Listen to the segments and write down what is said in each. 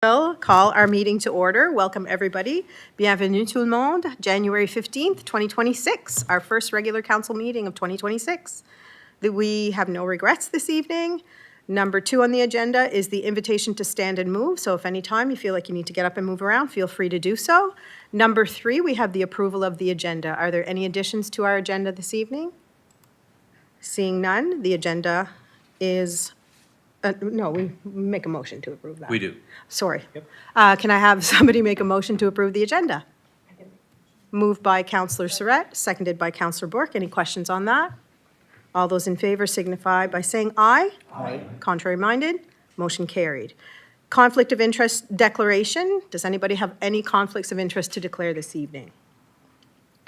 We'll call our meeting to order. Welcome, everybody. Bienvenue tout le monde. January 15th, 2026, our first regular council meeting of 2026. We have no regrets this evening. Number 2 on the agenda is the invitation to stand and move. So if any time you feel like you need to get up and move around, feel free to do so. Number 3, we have the approval of the agenda. Are there any additions to our agenda this evening? Seeing none, the agenda is no, we make a motion to approve that. We do. Sorry. Can I have somebody make a motion to approve the agenda? Moved by Councillor Surratt, seconded by Councillor Bourque. Any questions on that? All those in favor signify by saying aye. Aye. Contrary minded, motion carried. Conflict of interest declaration. Does anybody have any conflicts of interest to declare this evening?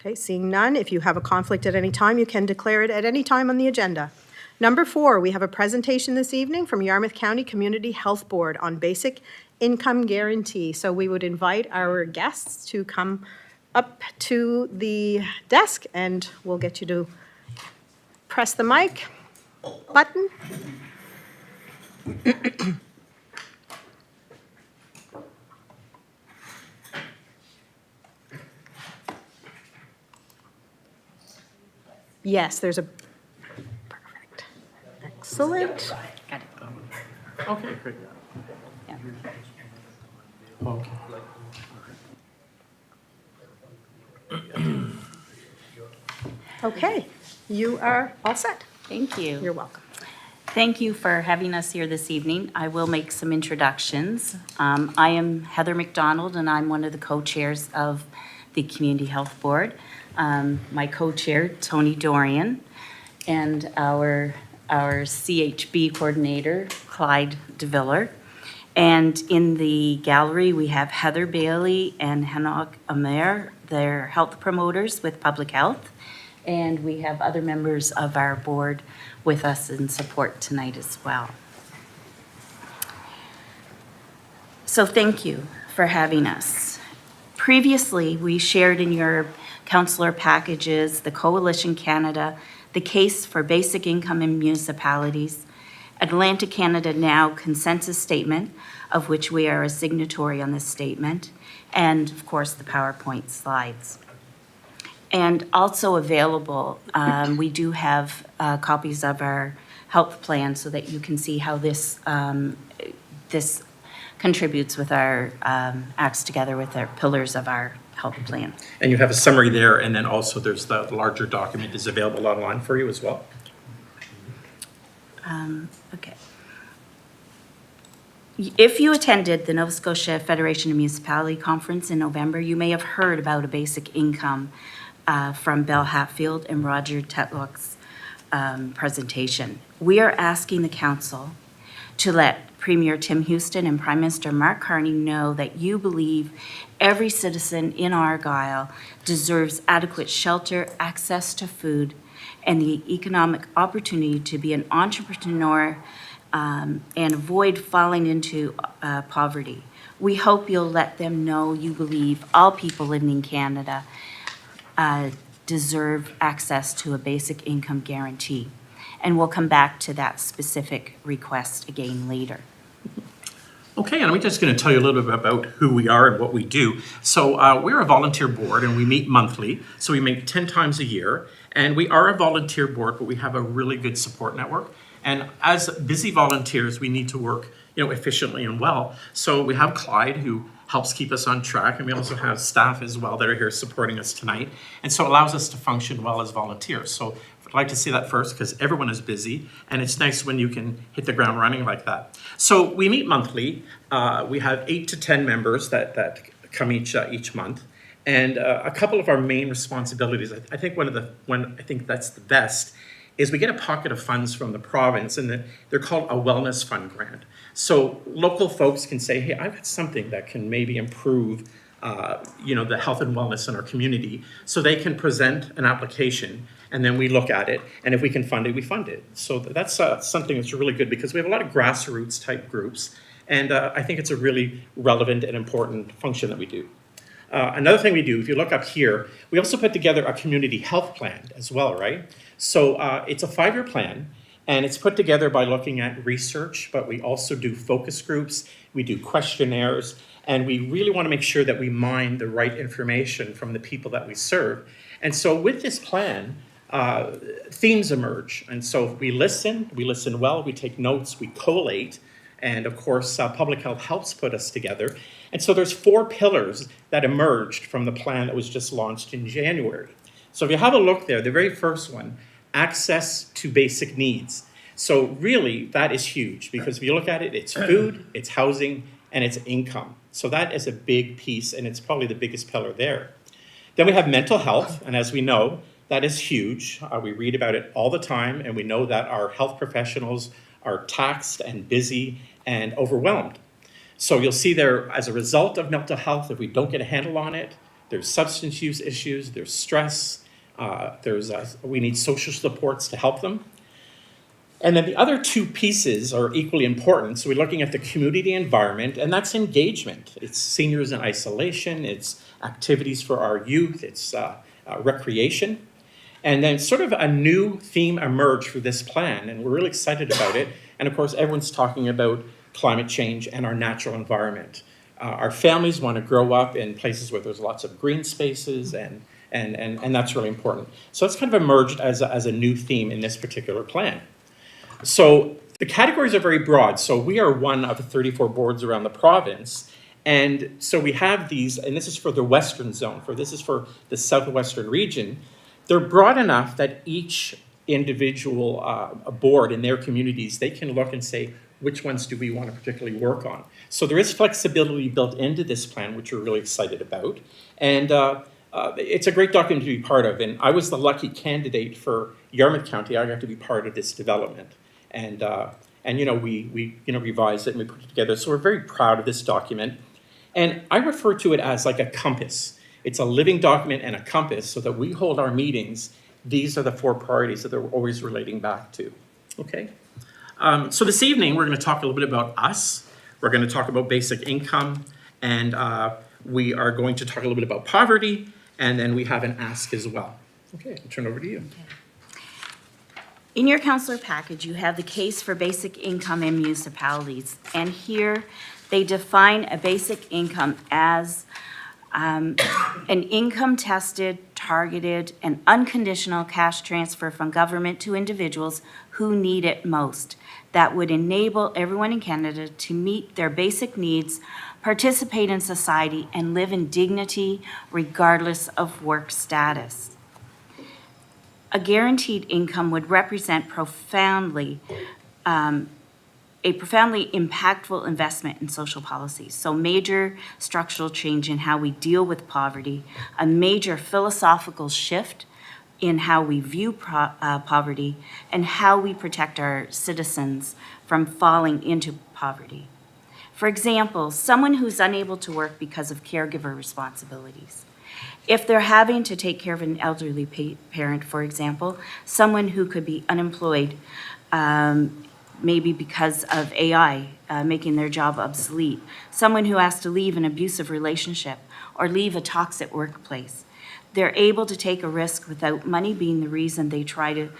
Okay, seeing none, if you have a conflict at any time, you can declare it at any time on the agenda. Number 4, we have a presentation this evening from Yarmouth County Community Health Board on basic income guarantee. So we would invite our guests to come up to the desk and we'll get you to press the mic button. Yes, there's a excellent. Got it. Okay, great. Yeah. Okay. Okay, you are all set. Thank you. You're welcome. Thank you for having us here this evening. I will make some introductions. I am Heather McDonald, and I'm one of the co-chairs of the Community Health Board. My co-chair, Tony Dorian, and our CHB coordinator, Clyde DeViller. And in the gallery, we have Heather Bailey and Hanok Amer. They're health promoters with public health. And we have other members of our board with us in support tonight as well. So thank you for having us. Previously, we shared in your councillor packages the Coalition Canada, the case for basic income in municipalities, Atlantic Canada Now consensus statement, of which we are a signatory on this statement, and of course the PowerPoint slides. And also available, we do have copies of our health plan so that you can see how this this contributes with our, acts together with our pillars of our health plan. And you have a summary there, and then also there's the larger document is available online for you as well. Okay. If you attended the Nova Scotia Federation of Municipality Conference in November, you may have heard about a basic income from Bell Hatfield and Roger Tetlock's presentation. We are asking the council to let Premier Tim Houston and Prime Minister Mark Carney know that you believe every citizen in Argyle deserves adequate shelter, access to food, and the economic opportunity to be an entrepreneur and avoid falling into poverty. We hope you'll let them know you believe all people living in Canada deserve access to a basic income guarantee. And we'll come back to that specific request again later. Okay, and I'm just going to tell you a little bit about who we are and what we do. So we're a volunteer board, and we meet monthly. So we meet 10 times a year, and we are a volunteer board, but we have a really good support network. And as busy volunteers, we need to work, efficiently and well. So we have Clyde, who helps keep us on track, and we also have staff as well that are here supporting us tonight. And so it allows us to function well as volunteers. So I'd like to see that first because everyone is busy, and it's nice when you can hit the ground running like that. So we meet monthly. We have 8 to 10 members that come each month. And a couple of our main responsibilities, I think I think that's the best, is we get a pocket of funds from the province, and they're called a wellness fund grant. So local folks can say, hey, I've got something that can maybe improve the health and wellness in our community. So they can present an application, and then we look at it, and if we can fund it, we fund it. So that's something that's really good because we have a lot of grassroots type groups, and I think it's a really relevant and important function that we do. Another thing we do, if you look up here, we also put together a community health plan as well, right? So it's a 5-year plan, And it's put together by looking at research, but we also do focus groups, we do questionnaires, and we really want to make sure that we mine the right information from the people that we serve. And so with this plan, themes emerge. And so we listen well, we take notes, we collate, and of course, public health helps put us together. And so there's 4 pillars that emerged from the plan that was just launched in January. So if you have a look there, the very first one, access to basic needs. So really, that is huge, because if you look at it, it's food, it's housing, and it's income. So that is a big piece, and it's probably the biggest pillar there. Then we have mental health, and as we know, that is huge. We read about it all the time, and we know that our health professionals are taxed and busy and overwhelmed. So you'll see there, as a result of mental health, if we don't get a handle on it, there's substance use issues, there's stress, we need social supports to help them. And then the other 2 pieces are equally important. So we're looking at the community environment, and that's engagement. It's seniors in isolation, it's activities for our youth, it's recreation. And then sort of a new theme emerged for this plan, and we're really excited about it. And of course, everyone's talking about climate change and our natural environment. Our families want to grow up in places where there's lots of green spaces, and that's really important. So it's kind of emerged as a new theme in this particular plan. So the categories are very broad. So we are one of 34 boards around the province. And so we have these, and this is for the Western zone, this is for the Southwestern region. They're broad enough that each individual board in their communities, they can look and say, which ones do we want to particularly work on? So there is flexibility built into this plan, which we're really excited about. And it's a great document to be part of. And I was the lucky candidate for Yarmouth County. I got to be part of this development. And we revised it and we put it together. So we're very proud of this document. And I refer to it as like a compass. It's a living document and a compass, so that we hold our meetings. These are the 4 priorities that they're always relating back to. Okay. So this evening, we're going to talk a little bit about us. We're going to talk about basic income, and we are going to talk a little bit about poverty, and then we have an ask as well. Okay, I'll turn over to you. In your councillor package, you have the case for basic income in municipalities. And here, they define a basic income as an income-tested, targeted, and unconditional cash transfer from government to individuals who need it most. That would enable everyone in Canada to meet their basic needs, participate in society, and live in dignity regardless of work status. A guaranteed income would represent a profoundly impactful investment in social policies. So major structural change in how we deal with poverty, a major philosophical shift in how we view poverty, and how we protect our citizens from falling into poverty. For example, someone who's unable to work because of caregiver responsibilities. If they're having to take care of an elderly parent, for example, someone who could be unemployed, maybe because of AI making their job obsolete, someone who has to leave an abusive relationship or leave a toxic workplace, they're able to take a risk without money being the reason they try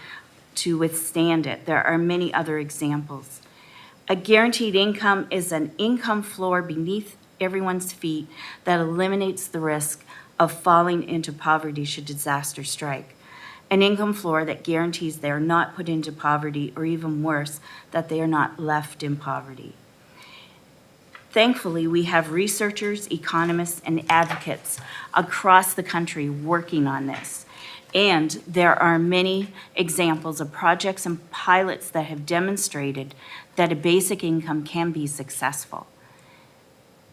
to withstand it. There are many other examples. A guaranteed income is an income floor beneath everyone's feet that eliminates the risk of falling into poverty should disaster strike. An income floor that guarantees they are not put into poverty, or even worse, that they are not left in poverty. Thankfully, we have researchers, economists, and advocates across the country working on this. And there are many examples of projects and pilots that have demonstrated that a basic income can be successful.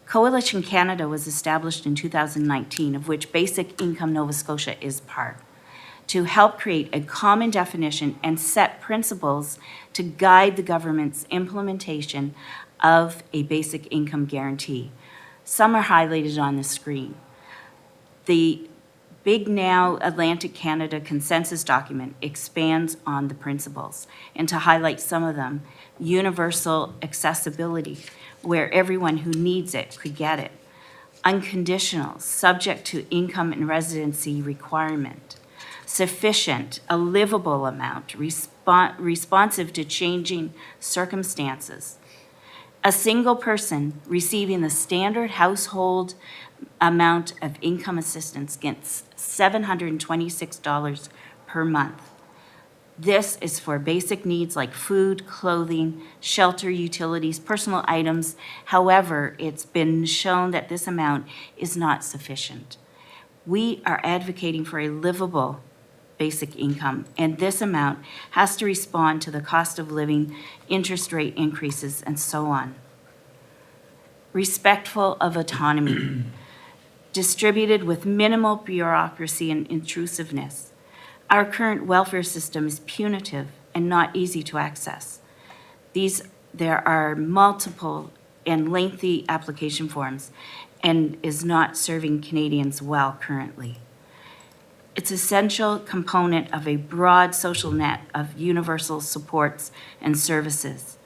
Coalition Canada was established in 2019, of which Basic Income Nova Scotia is part, to help create a common definition and set principles to guide the government's implementation of a basic income guarantee. Some are highlighted on the screen. The Big Now Atlantic Canada consensus document expands on the principles, and to highlight some of them, universal accessibility, where everyone who needs it could get it. Unconditional, subject to income and residency requirement. sufficient, a livable amount, responsive to changing circumstances. A single person receiving the standard household amount of income assistance gets $726 per month. This is for basic needs like food, clothing, shelter, utilities, personal items. However, it's been shown that this amount is not sufficient. We are advocating for a livable basic income, and this amount has to respond to the cost of living, interest rate increases, and so on. Respectful of autonomy, distributed with minimal bureaucracy and intrusiveness. Our current welfare system is punitive and not easy to access. There are multiple and lengthy application forms and is not serving Canadians well currently. It's an essential component of a broad social net of universal supports and services.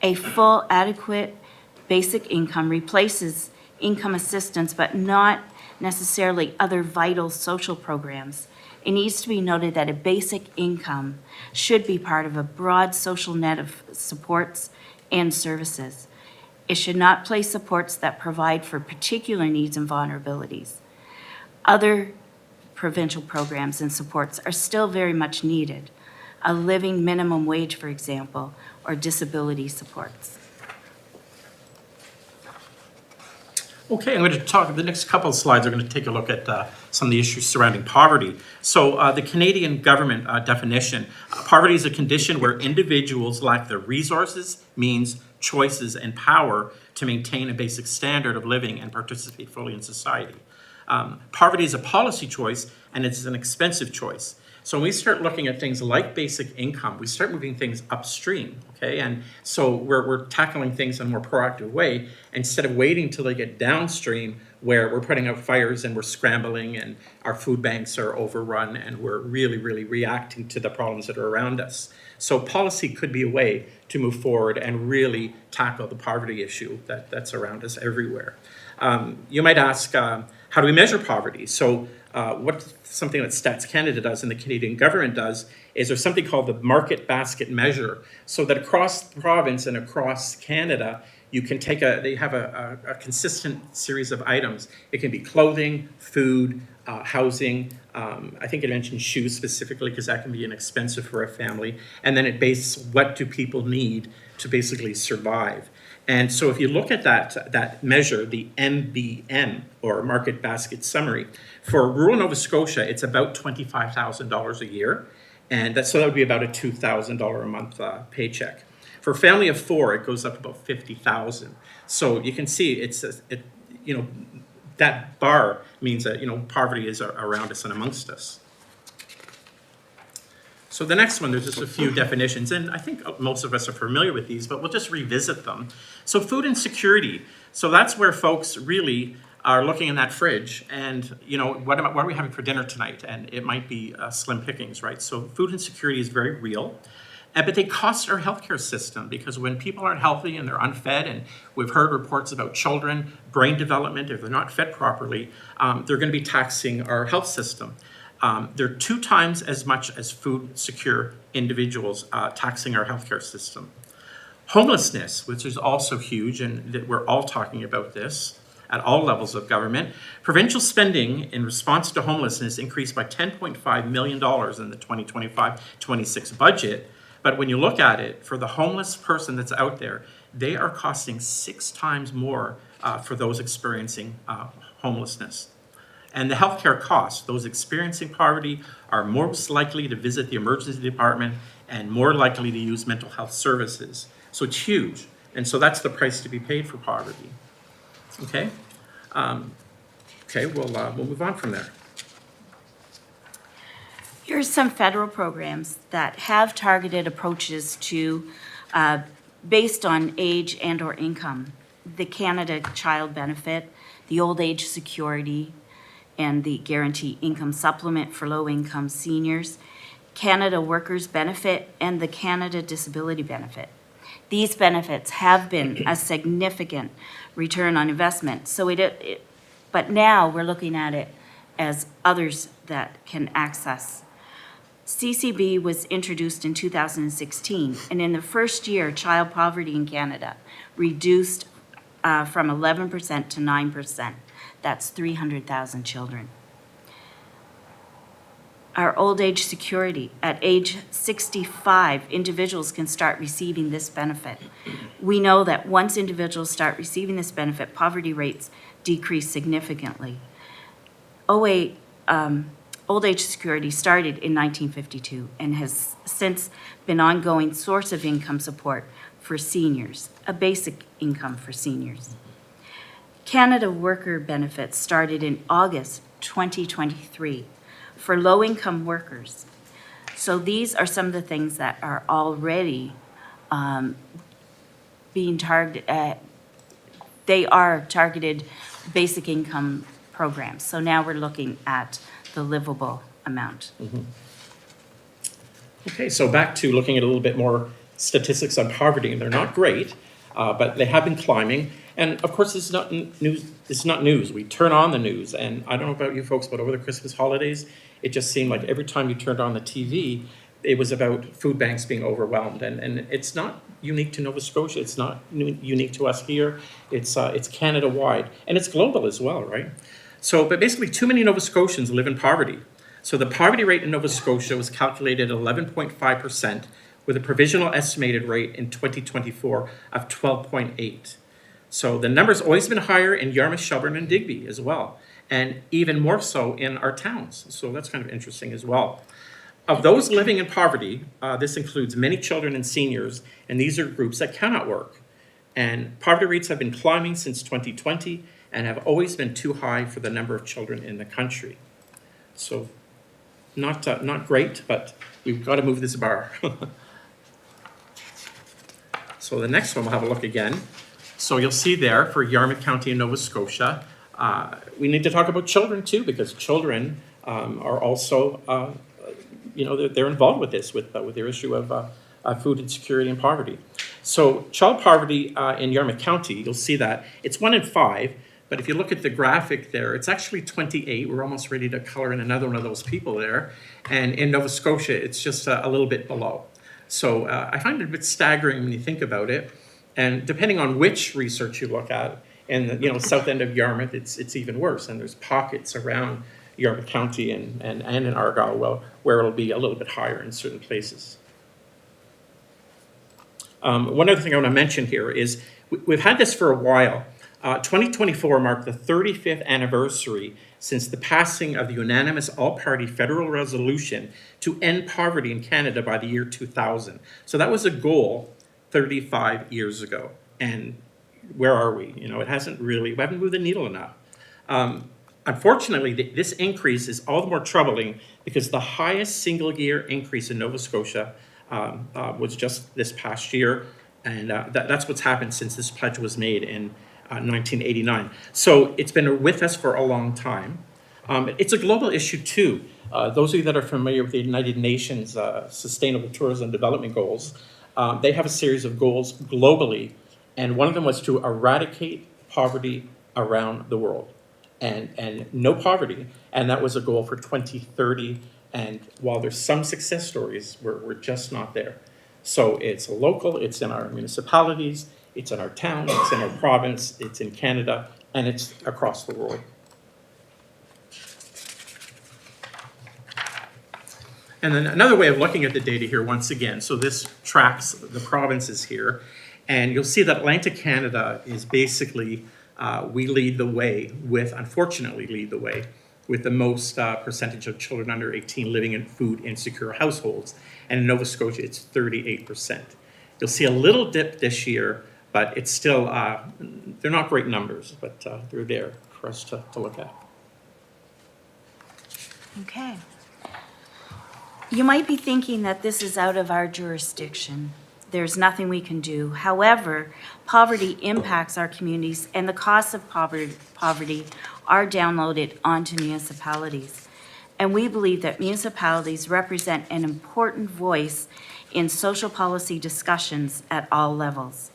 A full, adequate basic income replaces income assistance, but not necessarily other vital social programs. It needs to be noted that a basic income should be part of a broad social net of supports and services. It should not place supports that provide for particular needs and vulnerabilities. Other provincial programs and supports are still very much needed. A living minimum wage, for example, or disability supports. Okay, I'm going to talk, the next couple of slides are going to take a look at some of the issues surrounding poverty. So the Canadian government definition, poverty is a condition where individuals lack the resources, means, choices, and power to maintain a basic standard of living and participate fully in society. Poverty is a policy choice, and it's an expensive choice. So when we start looking at things like basic income, we start moving things upstream, okay? And so we're tackling things in a more proactive way instead of waiting till they get downstream where we're putting out fires and we're scrambling and our food banks are overrun and we're really, really reacting to the problems that are around us. So policy could be a way to move forward and really tackle the poverty issue that's around us everywhere. You might ask, how do we measure poverty? So something that Stats Canada does and the Canadian government does is there's something called the market basket measure, so that across the province and across Canada, you can take they have a consistent series of items. It can be clothing, food, housing. I think it mentioned shoes specifically because that can be inexpensive for a family. And then it bases what do people need to basically survive. And so if you look at that measure, the MBM, or Market Basket Summary, for rural Nova Scotia, it's about $25,000 a year. And so that would be about a $2,000 a month paycheck. For a family of four, it goes up about $50,000. So you can see that bar means that, poverty is around us and amongst us. So the next one, there's just a few definitions, and I think most of us are familiar with these, but we'll just revisit them. So food insecurity. So that's where folks really are looking in that fridge and, what are we having for dinner tonight? And it might be slim pickings, right? So food insecurity is very real. But they cost our healthcare system because when people aren't healthy and they're unfed, and we've heard reports about children, brain development, if they're not fed properly, they're going to be taxing our health system. They're 2 times as much as food secure individuals taxing our healthcare system. Homelessness, which is also huge, and that we're all talking about this at all levels of government. Provincial spending in response to homelessness increased by $10.5 million in the 2025-26 budget. But when you look at it, for the homeless person that's out there, they are costing 6 times more for those experiencing homelessness. And the healthcare costs, those experiencing poverty are most likely to visit the emergency department and more likely to use mental health services. So it's huge. And so that's the price to be paid for poverty. Okay? We'll move on from there. Here's some federal programs that have targeted approaches to, based on age and or income. The Canada Child Benefit, the Old Age Security, and the Guarantee Income Supplement for low-income seniors, Canada Workers Benefit, and the Canada Disability Benefit. These benefits have been a significant return on investment. But now we're looking at it as others that can access CCB was introduced in 2016, and in the first year, child poverty in Canada reduced from 11% to 9%. That's 300,000 children. Our old age security. At age 65, individuals can start receiving this benefit. We know that once individuals start receiving this benefit, poverty rates decrease significantly. Old age security started in 1952 and has since been an ongoing source of income support for seniors, a basic income for seniors. Canada Worker Benefits started in August 2023 for low-income workers. So these are some of the things that are already being targeted. They are targeted basic income programs. So now we're looking at the livable amount. Okay, so back to looking at a little bit more statistics on poverty, and they're not great, but they have been climbing. And of course, this is not news. It's not news. We turn on the news, and I don't know about you folks, but over the Christmas holidays, it just seemed like every time you turned on the TV, it was about food banks being overwhelmed. And it's not unique to Nova Scotia. It's not unique to us here. It's Canada-wide, and it's global as well, right? So, but basically, too many Nova Scotians live in poverty. So the poverty rate in Nova Scotia was calculated at 11.5%, with a provisional estimated rate in 2024 of 12.8%. So the number's always been higher in Yarmouth, Shelburne, and Digby as well, and even more so in our towns. So that's kind of interesting as well. Of those living in poverty, this includes many children and seniors, and these are groups that cannot work. And poverty rates have been climbing since 2020 and have always been too high for the number of children in the country. So not great, but we've got to move this bar. So the next one, we'll have a look again. So you'll see there for Yarmouth County and Nova Scotia, we need to talk about children too, because children are also, they're involved with this, with their issue of food insecurity and poverty. So child poverty in Yarmouth County, you'll see that it's 1 in 5, but if you look at the graphic there, it's actually 28. We're almost ready to color in another one of those people there. And in Nova Scotia, it's just a little bit below. So I find it a bit staggering when you think about it. And depending on which research you look at, and the south end of Yarmouth, it's even worse. And there's pockets around Yarmouth County and in Argyle where it'll be a little bit higher in certain places. One other thing I want to mention here is we've had this for a while. 2024 marked the 35th anniversary since the passing of the unanimous all-party federal resolution to end poverty in Canada by the year 2000. So that was a goal 35 years ago. And where are we? We haven't moved the needle enough. Unfortunately, this increase is all the more troubling because the highest single-year increase in Nova Scotia was just this past year. And that's what's happened since this pledge was made in 1989. So it's been with us for a long time. It's a global issue too. Those of you that are familiar with the United Nations Sustainable Tourism Development Goals, they have a series of goals globally, and one of them was to eradicate poverty around the world, and no poverty, and that was a goal for 2030. And while there's some success stories, we're just not there. So it's local, it's in our municipalities, it's in our towns, it's in our province, it's in Canada, and it's across the world. And then another way of looking at the data here, once again, so this tracks the provinces here, and you'll see that Atlantic Canada is basically, we lead the way unfortunately lead the way with the most percentage of children under 18 living in food insecure households. And in Nova Scotia, it's 38%. You'll see a little dip this year, but it's still, they're not great numbers, but they're there for us to look at. Okay. You might be thinking that this is out of our jurisdiction. There's nothing we can do. However, poverty impacts our communities, and the costs of poverty are downloaded onto municipalities. And we believe that municipalities represent an important voice in social policy discussions at all levels.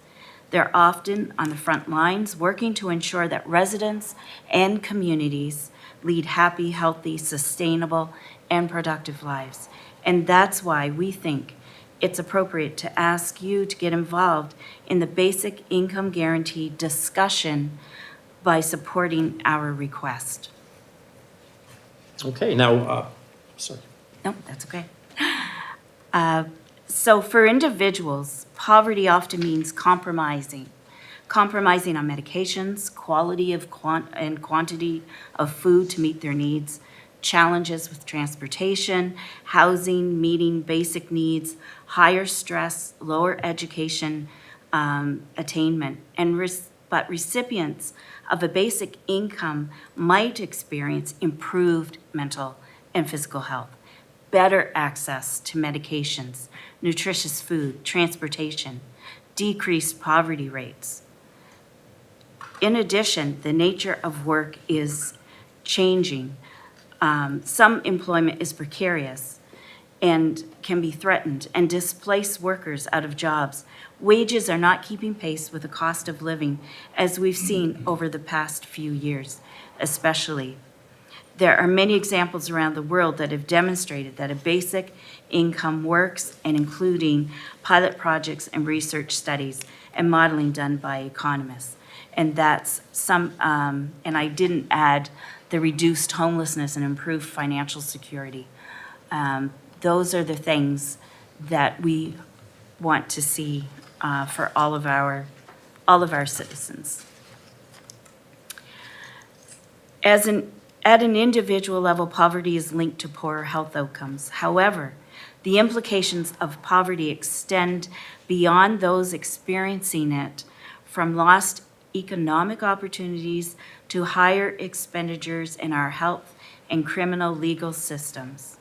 They're often on the front lines working to ensure that residents and communities lead happy, healthy, sustainable, and productive lives. And that's why we think it's appropriate to ask you to get involved in the basic income guarantee discussion by supporting our request. Okay, now, sorry. No, that's okay. So for individuals, poverty often means compromising on medications, quality of and quantity of food to meet their needs, challenges with transportation, housing, meeting basic needs, higher stress, lower education attainment, but recipients of a basic income might experience improved mental and physical health, better access to medications, nutritious food, transportation, decreased poverty rates. In addition, the nature of work is changing. Some employment is precarious and can be threatened and displace workers out of jobs. Wages are not keeping pace with the cost of living, as we've seen over the past few years, especially. There are many examples around the world that have demonstrated that a basic income works, and including pilot projects and research studies and modeling done by economists. And that's some, and I didn't add the reduced homelessness and improved financial security. Those are the things that we want to see for all of our citizens. At an individual level, poverty is linked to poorer health outcomes. However, the implications of poverty extend beyond those experiencing it, from lost economic opportunities to higher expenditures in our health and criminal legal systems.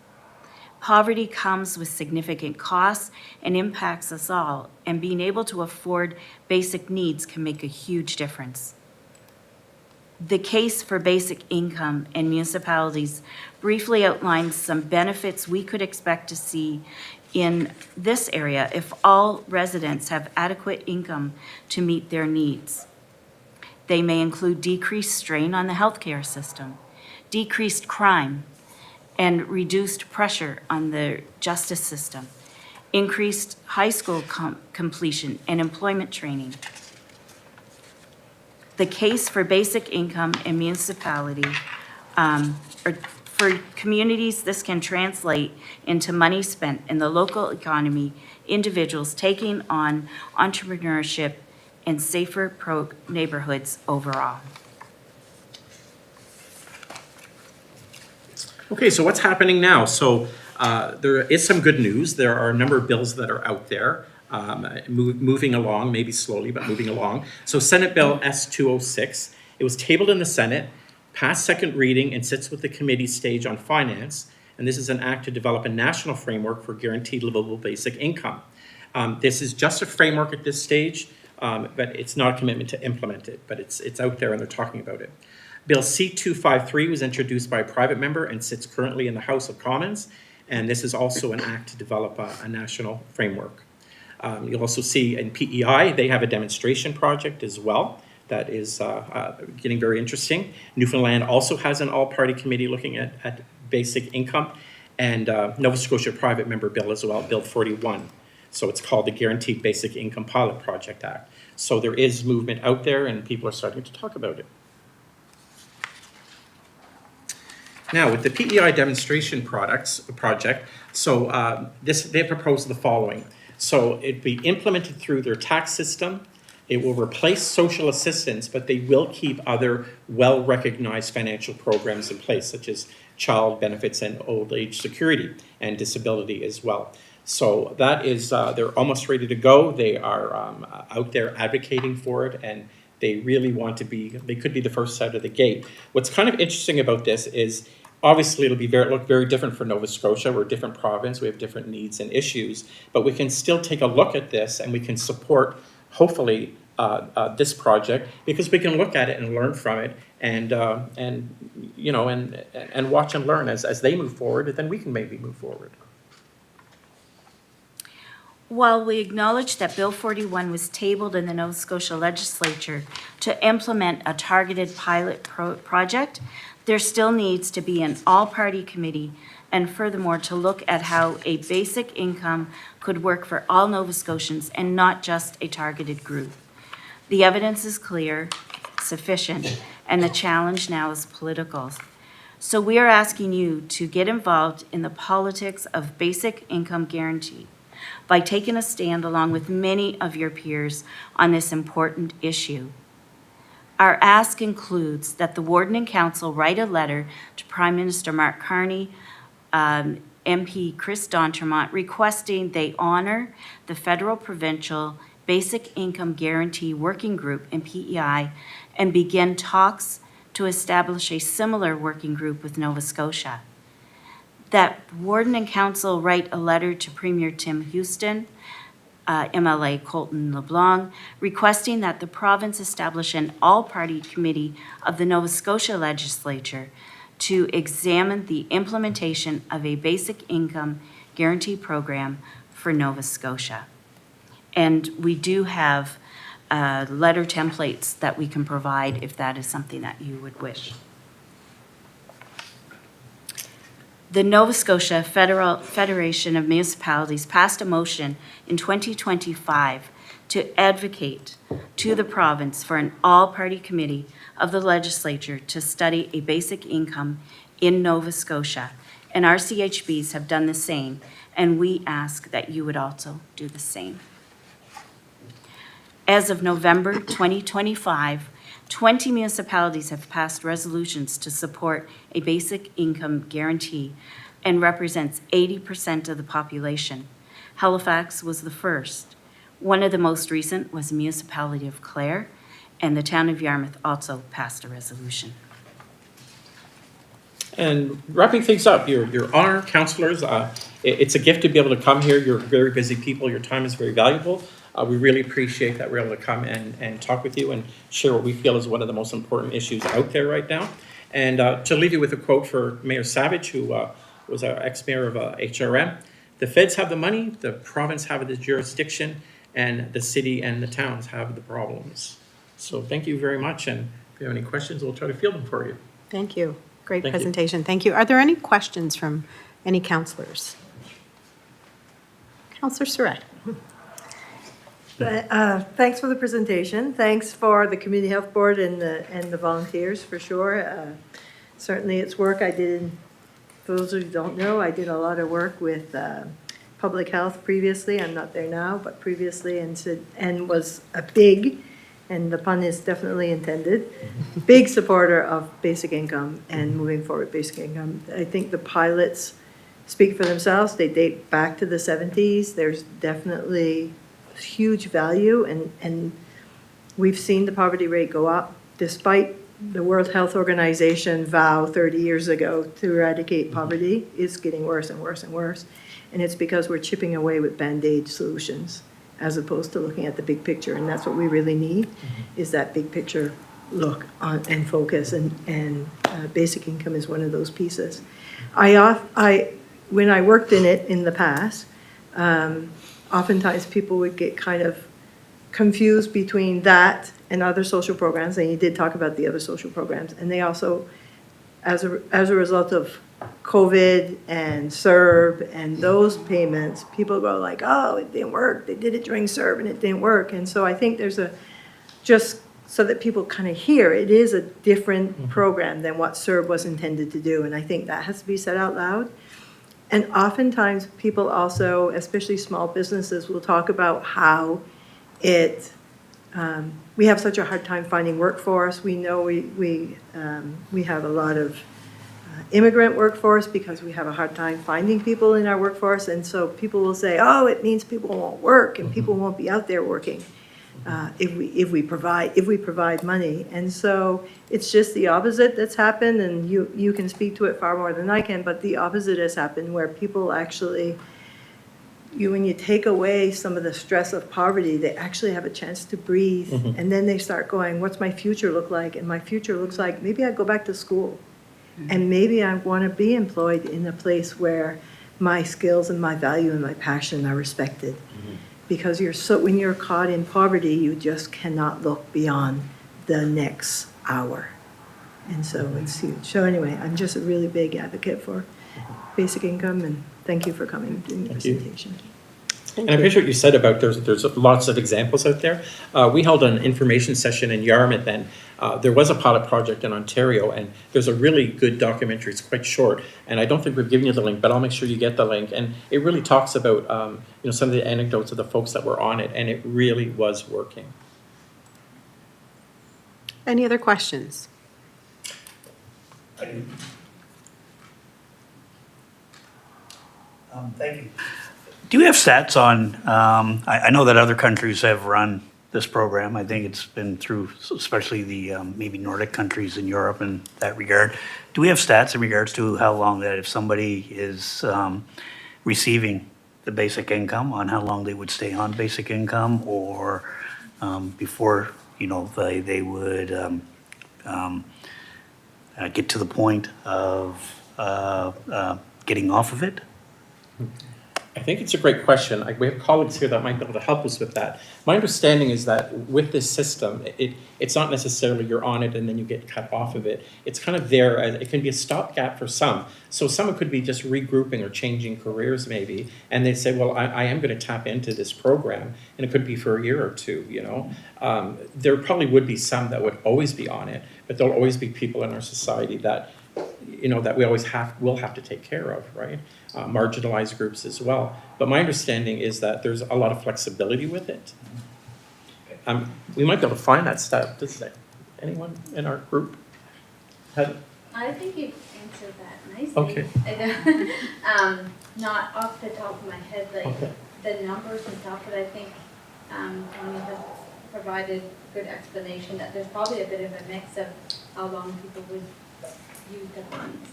Poverty comes with significant costs and impacts us all, and being able to afford basic needs can make a huge difference. The case for basic income in municipalities briefly outlines some benefits we could expect to see in this area if all residents have adequate income to meet their needs. They may include decreased strain on the healthcare system, decreased crime, and reduced pressure on the justice system, increased high school completion and employment training. The case for basic income in municipality, or for communities, this can translate into money spent in the local economy, individuals taking on entrepreneurship and safer neighborhoods overall. Okay, so what's happening now? So there is some good news. There are a number of bills that are out there moving along, maybe slowly, but moving along. So Senate Bill S-206, it was tabled in the Senate, passed second reading, and sits with the committee stage on finance. And this is an act to develop a national framework for guaranteed livable basic income. This is just a framework at this stage, but it's not a commitment to implement it, but it's out there and they're talking about it. Bill C-253 was introduced by a private member and sits currently in the House of Commons. And this is also an act to develop a national framework. You'll also see in PEI, they have a demonstration project as well that is getting very interesting. Newfoundland also has an all-party committee looking at basic income, and Nova Scotia private member bill as well, Bill 41. So it's called the Guaranteed Basic Income Pilot Project Act. So there is movement out there and people are starting to talk about it. Now, with the PEI demonstration project, so they proposed the following. So it'd be implemented through their tax system. It will replace social assistance, but they will keep other well-recognized financial programs in place, such as child benefits and old age security and disability as well. So that is, they're almost ready to go. They are out there advocating for it, and they really want to be, they could be the first out of the gate. What's kind of interesting about this is, obviously it'll be look very different for Nova Scotia. We're a different province, we have different needs and issues, but we can still take a look at this and we can support, hopefully, this project, because we can look at it and learn from it and you know, and watch and learn as they move forward, and then we can maybe move forward. While we acknowledge that Bill 41 was tabled in the Nova Scotia Legislature to implement a targeted pilot project, there still needs to be an all-party committee and furthermore, to look at how a basic income could work for all Nova Scotians and not just a targeted group. The evidence is clear, sufficient, and the challenge now is political. So we are asking you to get involved in the politics of basic income guarantee by taking a stand along with many of your peers on this important issue. Our ask includes that the Warden and Council write a letter to Prime Minister Mark Carney, MP Chris D'Entremont, requesting they honor the Federal Provincial Basic Income Guarantee Working Group in PEI and begin talks to establish a similar working group with Nova Scotia. That Warden and Council write a letter to Premier Tim Houston, MLA Colton LeBlanc, requesting that the province establish an all-party committee of the Nova Scotia Legislature to examine the implementation of a basic income guarantee program for Nova Scotia. And we do have letter templates that we can provide if that is something that you would wish. The Nova Scotia Federation of Municipalities passed a motion in 2025 to advocate to the province for an all-party committee of the legislature to study a basic income in Nova Scotia. And our CHBs have done the same, and we ask that you would also do the same. As of November 2025, 20 municipalities have passed resolutions to support a basic income guarantee and represents 80% of the population. Halifax was the first. One of the most recent was the Municipality of Clare, and the town of Yarmouth also passed a resolution. And wrapping things up, your honor, councillors, it's a gift to be able to come here. You're very busy people. Your time is very valuable. We really appreciate that we're able to come and talk with you and share what we feel is one of the most important issues out there right now. And to leave you with a quote for Mayor Savage, who was our ex-mayor of HRM, "The feds have the money, the province have the jurisdiction, and the city and the towns have the problems." So thank you very much, and if you have any questions, we'll try to field them for you. Thank you. Great Thank you. presentation. Thank you. Are there any questions from any councillors? Councillor Surratt. Thanks for the presentation. Thanks for the Community Health Board and the volunteers, for sure. Certainly it's work I did, for those who don't know, I did a lot of work with public health previously. I'm not there now, but previously, and was a big, and the pun is definitely intended, big supporter of basic income and moving forward basic income. I think the pilots speak for themselves. They date back to the 70s. There's definitely huge value, and we've seen the poverty rate go up despite the World Health Organization vow 30 years ago to eradicate poverty. It's getting worse and worse and worse, and it's because we're chipping away with Band-Aid solutions as opposed to looking at the big picture, and that's what we really need, is that big picture look on and focus, and basic income is one of those pieces. When I worked in it in the past, oftentimes people would get kind of confused between that and other social programs, and you did talk about the other social programs, and they also, as a result of COVID and CERB and those payments, people go like, oh, it didn't work, they did it during CERB and it didn't work. And so I think there's just so that people kind of hear, it is a different program than what CERB was intended to do, and I think that has to be said out loud. And oftentimes, people also, especially small businesses, will talk about how we have such a hard time finding workforce. We know we have a lot of immigrant workforce because we have a hard time finding people in our workforce. And so people will say, oh, it means people won't work and people won't be out there working if we provide money. And so it's just the opposite that's happened, and you can speak to it far more than I can, but the opposite has happened, where people actually, when you take away some of the stress of poverty, they actually have a chance to breathe, and then they start going, what's my future look like? And my future looks like, maybe I go back to school, and maybe I want to be employed in a place where my skills and my value and my passion are respected. Because when you're caught in poverty, you just cannot look beyond the next hour. And so it's huge. So anyway, I'm just a really big advocate for basic income, and thank you for coming and doing the Thank you. presentation. And I appreciate what you said about there's lots of examples out there. We held an information session in Yarmouth, and there was a pilot project in Ontario, and there's a really good documentary. It's quite short, and I don't think we've given you the link, but I'll make sure you get the link. And it really talks about some of the anecdotes of the folks that were on it, and it really was working. Any other questions? Thank you. Do you have stats on, I know that other countries have run this program. I think it's been through, especially the maybe Nordic countries in Europe in that regard. Do we have stats in regards to how long that if somebody is receiving the basic income, on how long they would stay on basic income, or before, they would get to the point of getting off of it? I think it's a great question. We have colleagues here that might be able to help us with that. My understanding is that with this system, it's not necessarily you're on it and then you get cut off of it. It's kind of there. It can be a stopgap for some. So some could be just regrouping or changing careers maybe. And they say, well, I am going to tap into this program. And it could be for a year or two, There probably would be some that would always be on it. But there'll always be people in our society that that we always will have to take care of, right? Marginalized groups as well. But my understanding is that there's a lot of flexibility with it. We might be able to find that stuff. Does anyone in our group have? I think you answered that nicely. Okay. Not off the top of my head, Okay. the numbers and stuff, but I think Tony has provided good explanation that there's probably a bit of a mix of how long people would use the funds.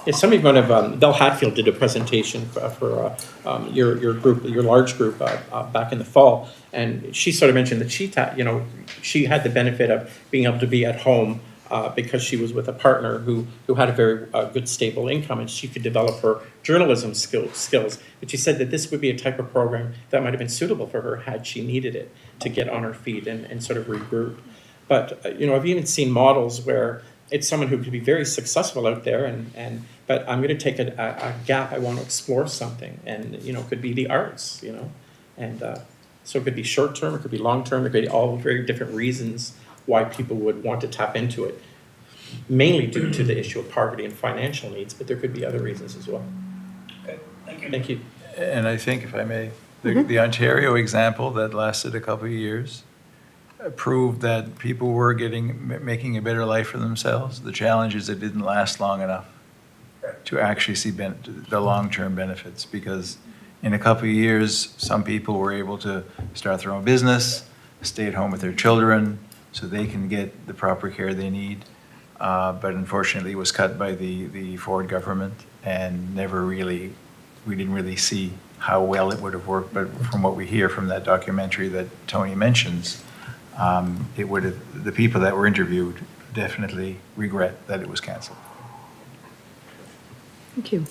Yeah, some of you might have, Belle Hatfield did a presentation for your group, your large group back in the fall, and she sort of mentioned that she had the benefit of being able to be at home because she was with a partner who had a very good stable income, and she could develop her journalism skills. But she said that this would be a type of program that might have been suitable for her had she needed it to get on her feet and sort of regroup. But I've even seen models where it's someone who could be very successful out there, but I'm going to take a gap. I want to explore something, and it could be the arts, and so it could be short term, it could be long term. It could be all very different reasons why people would want to tap into it, mainly due to the issue of poverty and financial needs, but there could be other reasons as well. Okay, thank you. Thank you. And I think, if I may, the Ontario example that lasted a couple of years proved that people were making a better life for themselves. The challenge is it didn't last long enough to actually see the long-term benefits, because in a couple of years, some people were able to start their own business, stay at home with their children, so they can get the proper care they need. But unfortunately, it was cut by the Ford government, and we didn't really see how well it would have worked. But from what we hear from that documentary that Tony mentions, the people that were interviewed definitely regret that it was canceled. Thank you.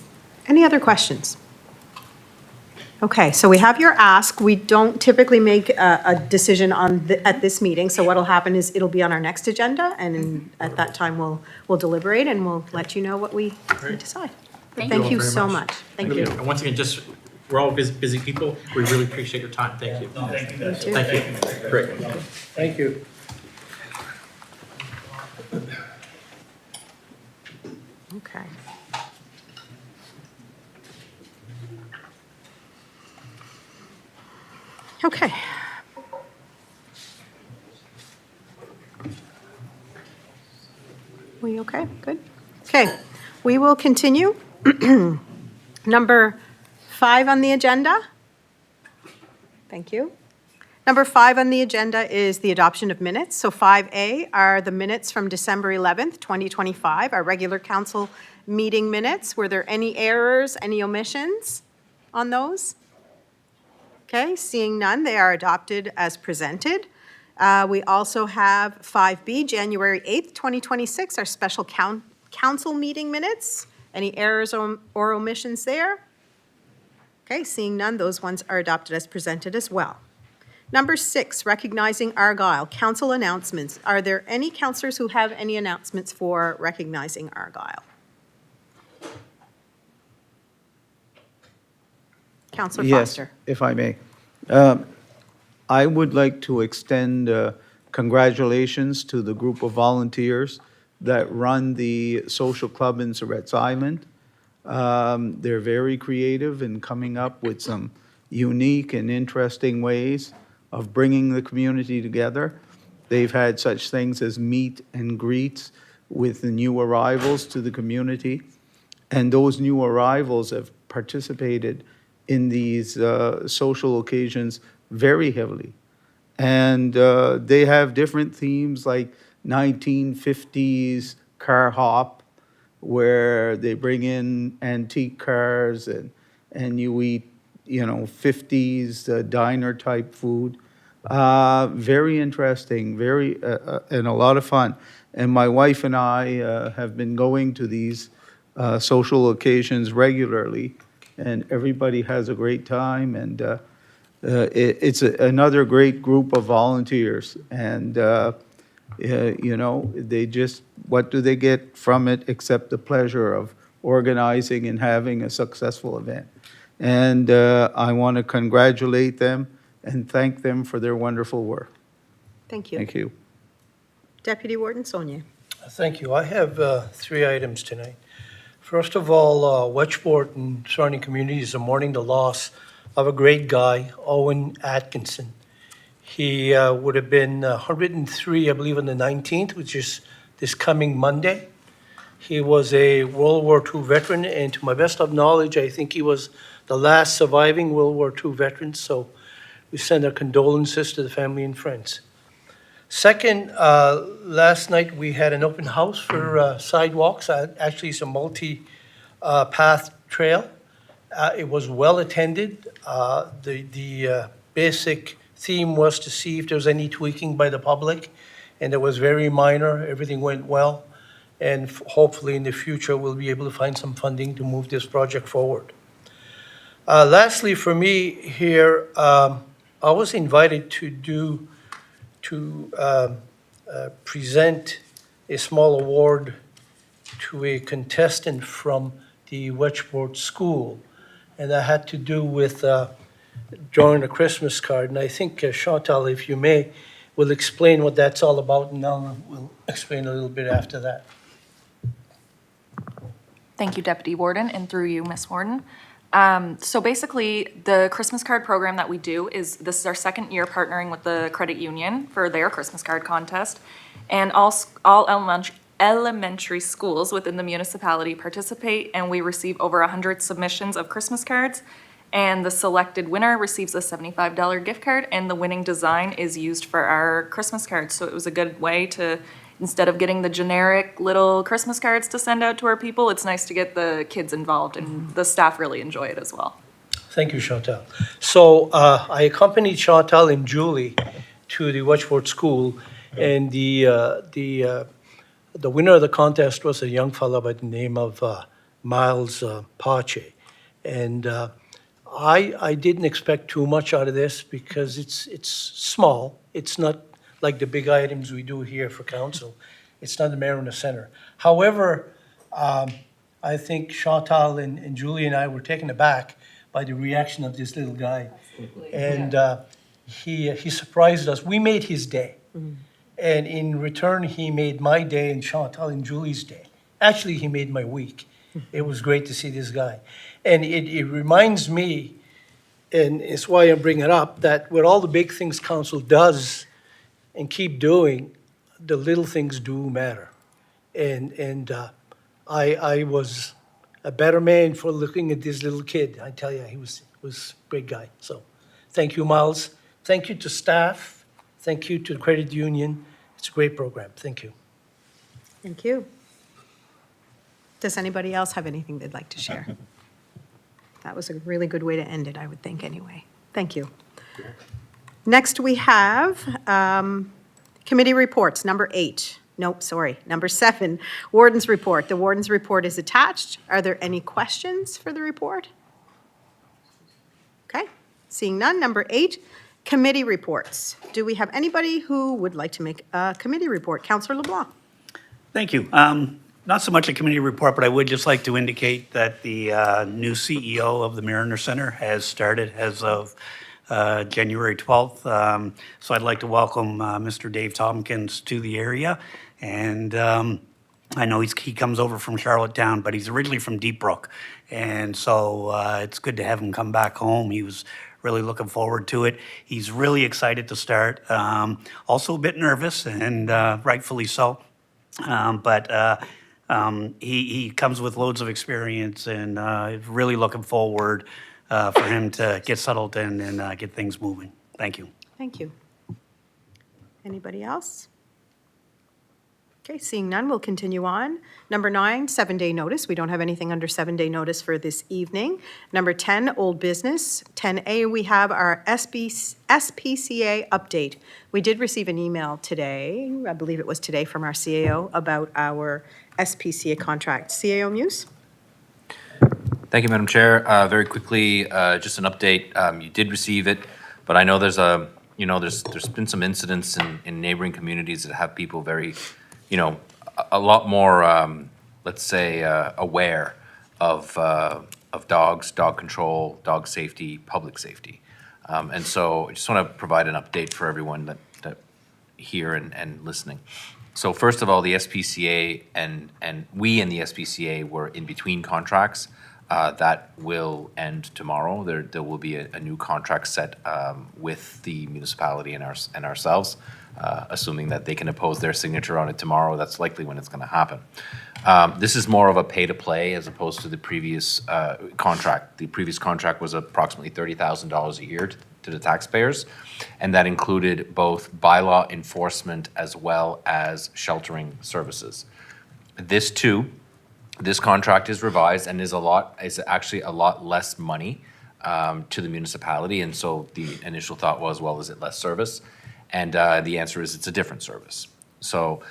Any other questions? Okay, so we have your ask. We don't typically make a decision at this meeting, so what'll happen is it'll be on our next agenda, and at that time, we'll deliberate, and we'll let you know what we decide. Thank Thank you very so much. much. Thank you. And once again, we're all busy people. We really appreciate your time. Thank you. No, thank you, guys. Thank you. Great. Thank you. Okay. Okay. We okay? Good. Okay, we will continue. Number 5 on the agenda. Thank you. Number 5 on the agenda is the adoption of minutes. So 5A are the minutes from December 11th, 2025, our regular council meeting minutes. Were there any errors, any omissions on those? Okay, seeing none, they are adopted as presented. We also have 5B, January 8th, 2026, our special council meeting minutes. Any errors or omissions there? Okay, seeing none, those ones are adopted as presented as well. Number 6, recognizing Argyle, council announcements. Are there any councillors who have any announcements for recognizing Argyle? Counselor Yes, Foster. if I may. I would like to extend congratulations to the group of volunteers that run the social club in Surratt's Island. They're very creative in coming up with some unique and interesting ways of bringing the community together. They've had such things as meet and greets with the new arrivals to the community. And those new arrivals have participated in these social occasions very heavily. And they have different themes like 1950s car hop, where they bring in antique cars and you eat, 50s diner type food. Very interesting, very, and a lot of fun. And my wife and I have been going to these social occasions regularly, and everybody has a great time, and it's another great group of volunteers. And, they just, what do they get from it except the pleasure of organizing and having a successful event? And I want to congratulate them and thank them for their wonderful work. Thank you. Thank you. Deputy Warden Sonia. Thank you. I have 3 items tonight. First of all, Wedgeport and surrounding communities are mourning the loss of a great guy, Owen Atkinson. He would have been 103, I believe, on the 19th, which is this coming Monday. He was a World War II veteran, and to my best of knowledge, I think he was the last surviving World War II veteran, so we send our condolences to the family and friends. Second, last night we had an open house for sidewalks. Actually, it's a multi-path trail. It was well attended. The basic theme was to see if there was any tweaking by the public, and it was very minor. Everything went well, and hopefully in the future we'll be able to find some funding to move this project forward. Lastly, for me here, I was invited to present a small award to a contestant from the Wedgeport School, and that had to do with drawing a Christmas card. And I think Chantal, if you may, will explain what that's all about, and Ellen will explain a little bit after that. Thank you, Deputy Warden, and through you, Miss Warden. So basically, the Christmas card program that we do this is our second year partnering with the credit union for their Christmas card contest. And all elementary schools within the municipality participate, and we receive over 100 submissions of Christmas cards. And the selected winner receives a $75 gift card, and the winning design is used for our Christmas cards. So it was a good way to, instead of getting the generic little Christmas cards to send out to our people, it's nice to get the kids involved, and the staff really enjoy it as well. Thank you, Chantal. So I accompanied Chantal and Julie to the Wedgeport School, and the winner of the contest was a young fellow by the name of Miles Pache. And I didn't expect too much out of this because it's small. It's not like the big items we do here for council. It's not the mayor and the center. However, I think Chantal and Julie and I were taken aback by the reaction of this little guy. Absolutely. And he surprised us. We made his day. Mm-hmm. And in return, he made my day and Chantal and Julie's day. Actually, he made my week. It was great to see this guy. And it reminds me, and it's why I'm bringing it up, that with all the big things council does and keep doing, the little things do matter. And I was a better man for looking at this little kid. I tell you, he was a great guy. So thank you, Miles. Thank you to staff. Thank you to the credit union. It's a great program. Thank you. Thank you. Does anybody else have anything they'd like to share? That was a really good way to end it, I would think, anyway. Thank you. Next, we have committee reports, number 8. Nope, sorry, number 7, Warden's report. The Warden's report is attached. Are there any questions for the report? Okay, seeing none. Number 8, committee reports. Do we have anybody who would like to make a committee report? Councillor LeBlanc. Thank you. Not so much a committee report, but I would just like to indicate that the new CEO of the Mariner Center has started as of January 12th. So I'd like to welcome Mr. Dave Tompkins to the area. And I know he comes over from Charlottetown, but he's originally from Deep Brook. And so it's good to have him come back home. He was really looking forward to it. He's really excited to start. Also a bit nervous, and rightfully so. But he comes with loads of experience, and really looking forward for him to get settled in and get things moving. Thank you. Thank you. Anybody else? Okay, seeing none, we'll continue on. Number 9, 7-day notice. We don't have anything under 7-day notice for this evening. Number 10, old business. 10A, we have our SPCA update. We did receive an email today, I believe it was today, from our CAO about our SPCA contract. CAO Muse? Thank you, Madam Chair. Very quickly, just an update. You did receive it, but I know there's there's been some incidents in neighboring communities that have people very, a lot more, let's say, aware of dogs, dog control, dog safety, public safety. And so I just want to provide an update for everyone that here and listening. So first of all, the SPCA and we and the SPCA were in between contracts. That will end tomorrow. There will be a new contract set with the municipality and ourselves, assuming that they can oppose their signature on it tomorrow. That's likely when it's going to happen. This is more of a pay-to-play as opposed to the previous contract. The previous contract was approximately $30,000 a year to the taxpayers, and that included both bylaw enforcement as well as sheltering services. This contract is revised and is actually a lot less money to the municipality, and so the initial thought was, well, is it less service? And the answer is it's a different service. So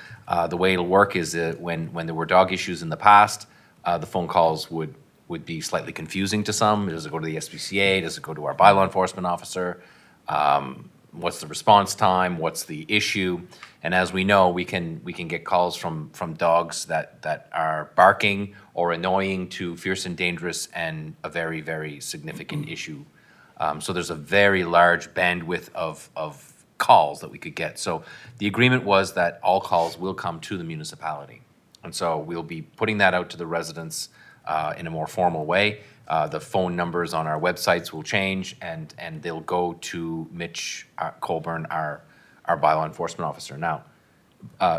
the way it'll work is that when there were dog issues in the past, the phone calls would be slightly confusing to some. Does it go to the SPCA? Does it go to our bylaw enforcement officer? What's the response time? What's the issue? And as we know, we can get calls from dogs that are barking or annoying to fierce and dangerous and a very, very significant issue. So there's a very large bandwidth of calls that we could get. So the agreement was that all calls will come to the municipality. And so we'll be putting that out to the residents in a more formal way. The phone numbers on our websites will change, and they'll go to Mitch Colburn, our bylaw enforcement officer. Now,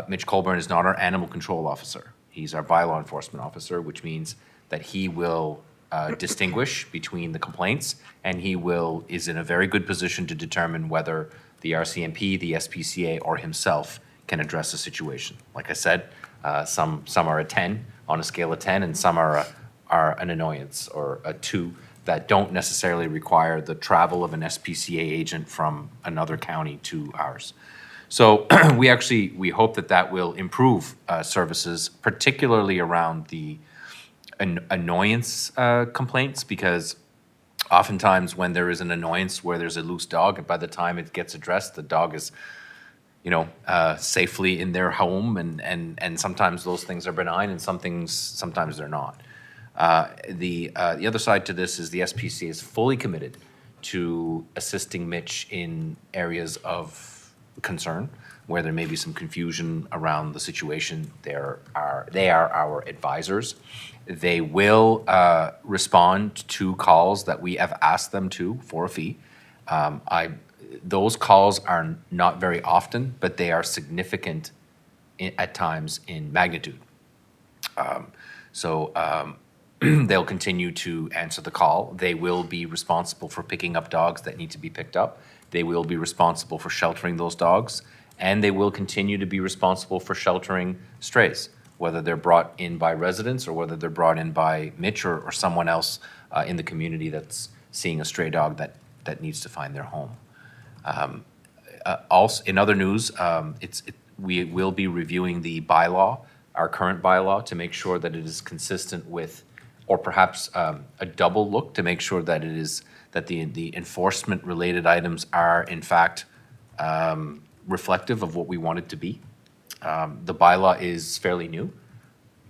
Mitch Colburn is not our animal control officer. He's our bylaw enforcement officer, which means that he will distinguish between the complaints, and he is in a very good position to determine whether the RCMP, the SPCA, or himself can address the situation. Like I said, some are a 10 on a scale of 10, and some are an annoyance or a 2 that don't necessarily require the travel of an SPCA agent from another county to ours. So we hope that will improve services, particularly around the annoyance complaints, because oftentimes when there is an annoyance where there's a loose dog, and by the time it gets addressed, the dog is safely in their home, and sometimes those things are benign, and sometimes they're not. The other side to this is the SPCA is fully committed to assisting Mitch in areas of concern where there may be some confusion around the situation. They are our advisors. They will respond to calls that we have asked them to for a fee. Those calls are not very often, but they are significant at times in magnitude. They'll continue to answer the call. They will be responsible for picking up dogs that need to be picked up. They will be responsible for sheltering those dogs, and they will continue to be responsible for sheltering strays, whether they're brought in by residents or whether they're brought in by Mitch or someone else in the community that's seeing a stray dog that needs to find their home. Also, in other news, we will be reviewing the bylaw, our current bylaw, to make sure that it is consistent with, or perhaps a double look to make sure that the enforcement related items are in fact reflective of what we want it to be. The bylaw is fairly new,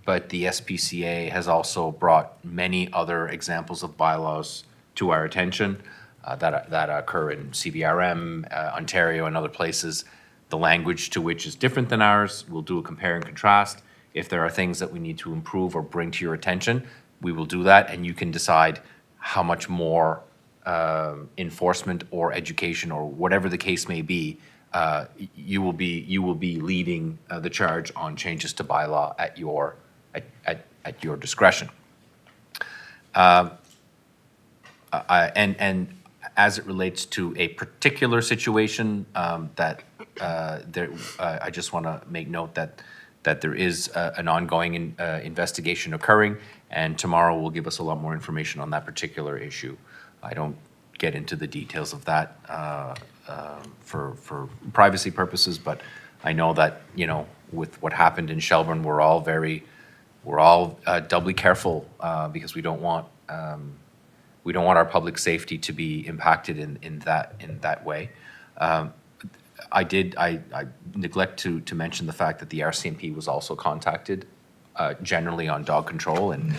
but the SPCA has also brought many other examples of bylaws to our attention that occur in CBRM, Ontario, and other places. The language to which is different than ours. We'll do a compare and contrast. If there are things that we need to improve or bring to your attention, we will do that, and you can decide how much more enforcement or education or whatever the case may be. You will be leading the charge on changes to bylaw at your discretion. And as it relates to a particular situation that I just want to make note that there is an ongoing investigation occurring, and tomorrow will give us a lot more information on that particular issue. I don't get into the details of that for privacy purposes, but I know that, you know, with what happened in Shelburne, we're all doubly careful because we don't want our public safety to be impacted in that way. I neglect to mention the fact that the RCMP was also contacted generally on dog control and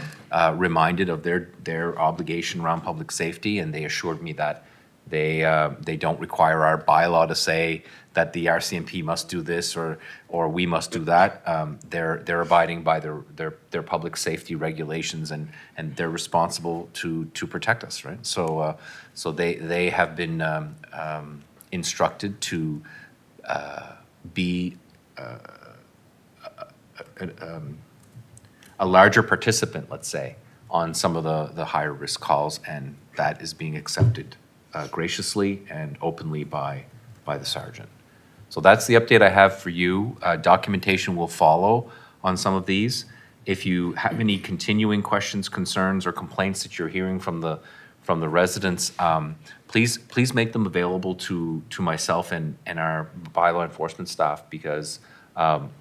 reminded of their obligation around public safety, and they assured me that they don't require our bylaw to say that the RCMP must do this or we must do that. They're abiding by their public safety regulations, and they're responsible to protect us, right? So they have been instructed to be a larger participant, let's say, on some of the higher risk calls, and that is being accepted graciously and openly by the sergeant. So that's the update I have for you. Documentation will follow on some of these. If you have any continuing questions, concerns, or complaints that you're hearing from the residents, please make them available to myself and our bylaw enforcement staff, because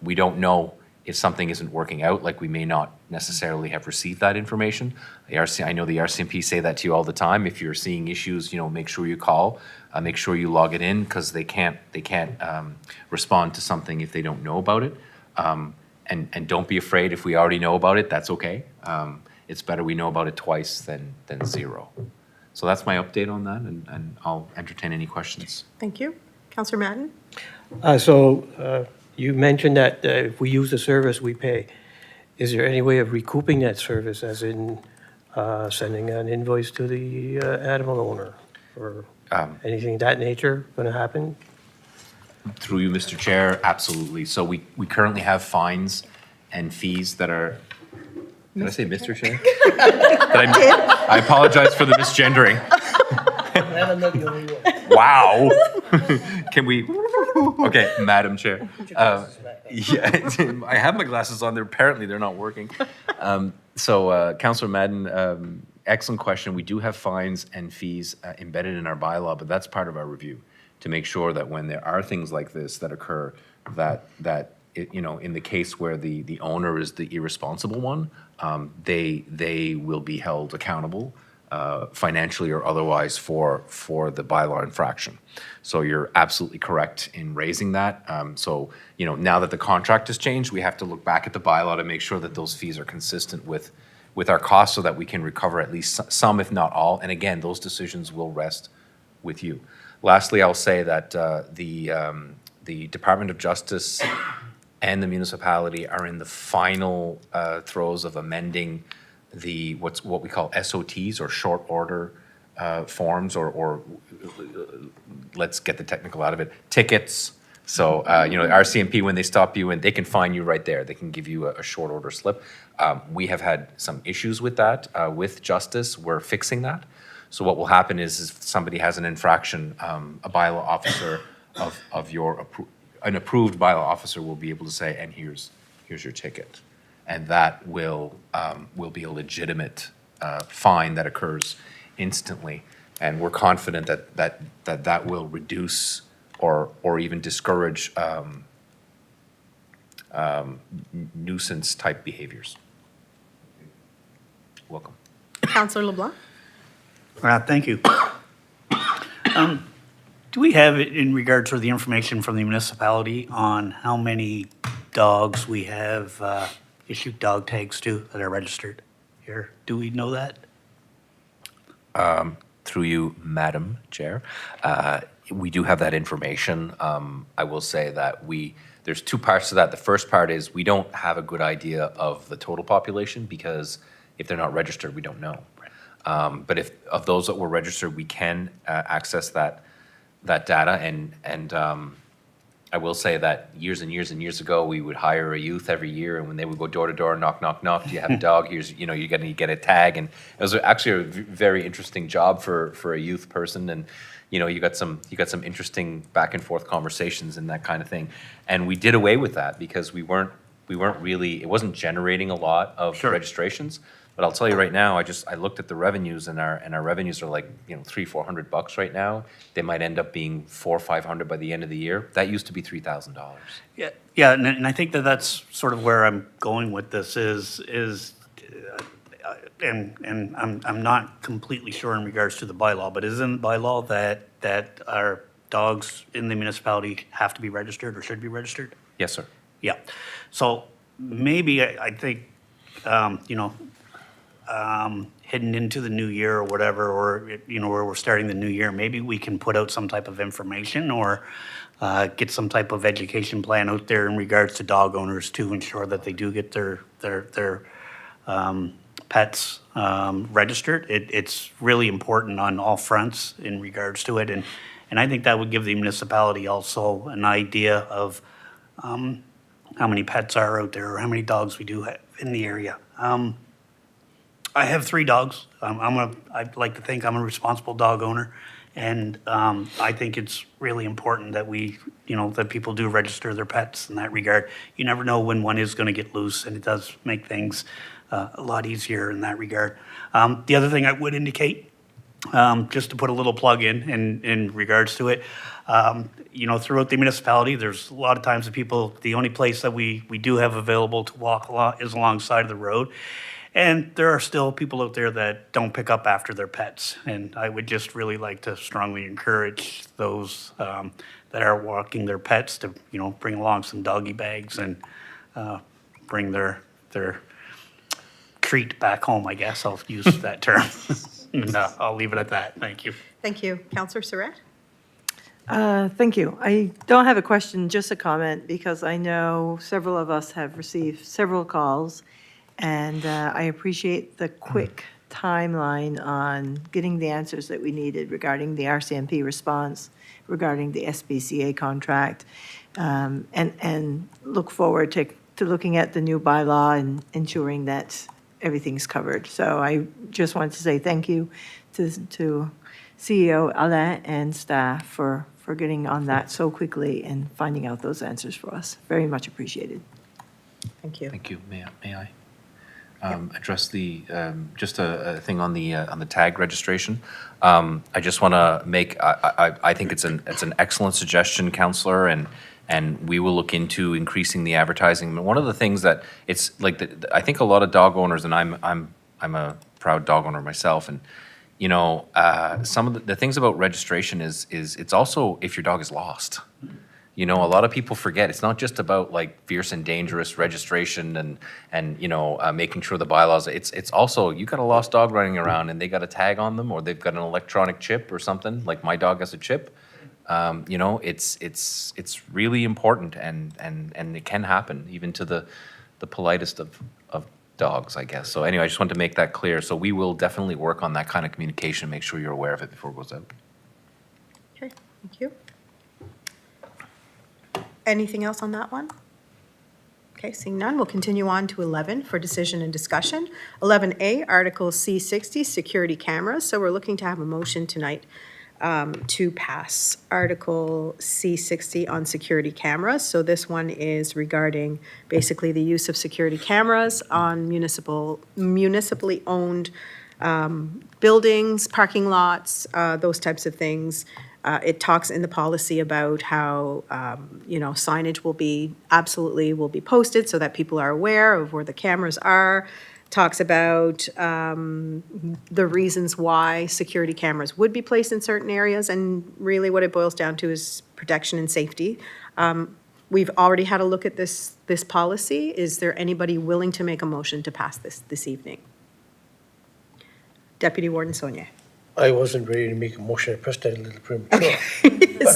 we don't know if something isn't working out, like we may not necessarily have received that information. I know the RCMP say that to you all the time. If you're seeing issues, you know, make sure you call, make sure you log it in, because they can't respond to something if they don't know about it. And don't be afraid if we already know about it, that's okay. It's better we know about it twice than zero. So that's my update on that, and I'll entertain any questions. Thank you. Councillor Madden? You mentioned that if we use the service, we pay. Is there any way of recouping that service, as in sending an invoice to the animal owner, or anything of that nature going to happen? Through you, Mr. Chair, absolutely. So we currently have fines and fees that are, did I say Mr. Chair? I apologize for the misgendering. Wow. Can we, okay, Madam Chair. Yeah, I have my glasses on there. Apparently they're not working. Councillor Madden, excellent question. We do have fines and fees embedded in our bylaw, but that's part of our review to make sure that when there are things like this that occur, that it, you know, in the case where the owner is the irresponsible one, they will be held accountable financially or otherwise for the bylaw infraction. So you're absolutely correct in raising that. So, you know, now that the contract has changed, we have to look back at the bylaw to make sure that those fees are consistent with our costs, so that we can recover at least some, if not all. And again, those decisions will rest with you. Lastly, I'll say that the Department of Justice and the municipality are in the final throes of amending what we call SOTs, or short order forms, or let's get the technical out of it, tickets. So, you know, RCMP, when they stop you, and they can fine you right there. They can give you a short order slip. We have had some issues with that, with Justice. We're fixing that. So what will happen is if somebody has an infraction, a bylaw officer of an approved bylaw officer will be able to say, and here's your ticket. And that will be a legitimate fine that occurs instantly. And we're confident that will reduce or even discourage nuisance type behaviors. Welcome. Councillor LeBlanc? Thank you. Do we have, in regards to the information from the municipality, on how many dogs we have issue dog tags to that are registered here. Do we know that? Through you, Madam Chair, we do have that information. I will say that there's two parts to that. The first part is we don't have a good idea of the total population because if they're not registered, we don't know. But if of those that were registered, we can access that data. And I will say that years and years and years ago, we would hire a youth every year, and when they would go door to door, knock, knock, knock, do you have a dog? Here's, you're going to get a tag. And it was actually a very interesting job for a youth person. And, you got some interesting back and forth conversations and that kind of thing. And we did away with that because we weren't really, it wasn't generating a lot of registrations. But I'll tell you right now, I looked at the revenues, and our revenues are like, $300-400 right now. They might end up being $400 or $500 by the end of the year. That used to be $3,000. Yeah, and I think that's sort of where I'm going with this and I'm not completely sure in regards to the bylaw, but isn't bylaw that our dogs in the municipality have to be registered or should be registered? Yes, sir. Yeah. So maybe I think, heading into the new year or whatever, or, where we're starting the new year, maybe we can put out some type of information or get some type of education plan out there in regards to dog owners to ensure that they do get their pets registered. It's really important on all fronts in regards to it. And I think that would give the municipality also an idea of how many pets are out there or how many dogs we do have in the area. I have 3 dogs. I'd like to think I'm a responsible dog owner. And I think it's really important that that people do register their pets in that regard. You never know when one is going to get loose, and it does make things a lot easier in that regard. The other thing I would indicate, just to put a little plug in regards to it, throughout the municipality, there's a lot of times the only place that we do have available to walk is alongside of the road. And there are still people out there that don't pick up after their pets. And I would just really like to strongly encourage those that are walking their pets to, bring along some doggy bags and bring their treat back home, I guess. I'll use that term. And I'll leave it at that. Thank you. Thank you. Councillor Surratt? Thank you. I don't have a question, just a comment, because I know several of us have received several calls, and I appreciate the quick timeline on getting the answers that we needed regarding the RCMP response, regarding the SPCA contract, and look forward to looking at the new bylaw and ensuring that everything's covered. So I just wanted to say thank you to CEO Alain and staff for getting on that so quickly and finding out those answers for us. Very much appreciated. Thank you. Thank you. May I address just a thing on the tag registration? I just want to make, I think it's an excellent suggestion, Councillor, and we will look into increasing the advertising. One of the things that it's like, I think a lot of dog owners, and I'm a proud dog owner myself, and some of the things about registration is it's also if your dog is lost. A lot of people forget it's not just about like fierce and dangerous registration and making sure the bylaws. It's also you got a lost dog running around and they got a tag on them or they've got an electronic chip or something. Like my dog has a chip. It's really important and it can happen even to the politest of dogs, I guess. So anyway, I just wanted to make that clear. So we will definitely work on that kind of communication, make sure you're aware of it before it goes out. Okay, thank you. Anything else on that one? Okay, seeing none, we'll continue on to 11 for decision and discussion. 11A, Article C60, security cameras. So we're looking to have a motion tonight to pass Article C60 on security cameras. So this one is regarding basically the use of security cameras on municipally owned buildings, parking lots, those types of things. It talks in the policy about how, signage will be posted so that people are aware of where the cameras are. Talks about the reasons why security cameras would be placed in certain areas, and really what it boils down to is protection and safety. We've already had a look at this policy. Is there anybody willing to make a motion to pass this evening? Deputy Warden Sonia. I wasn't ready to make a motion. I pressed that a little premature. But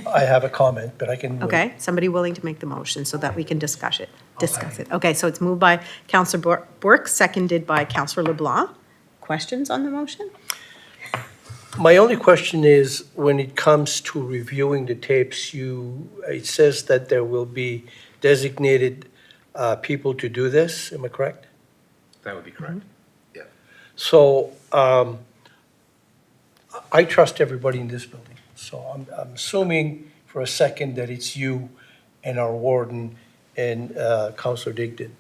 I have a comment, but I can wait. Okay, somebody willing to make the motion so that we can discuss it. Okay, so it's moved by Councillor Bourque, seconded by Councillor LeBlanc. Questions on the motion? My only question is, when it comes to reviewing the tapes, it says that there will be designated people to do this, am I correct? That would be correct. Yeah. So I trust everybody in this building. So I'm assuming for a second that it's you and our warden and Councillor Digdon.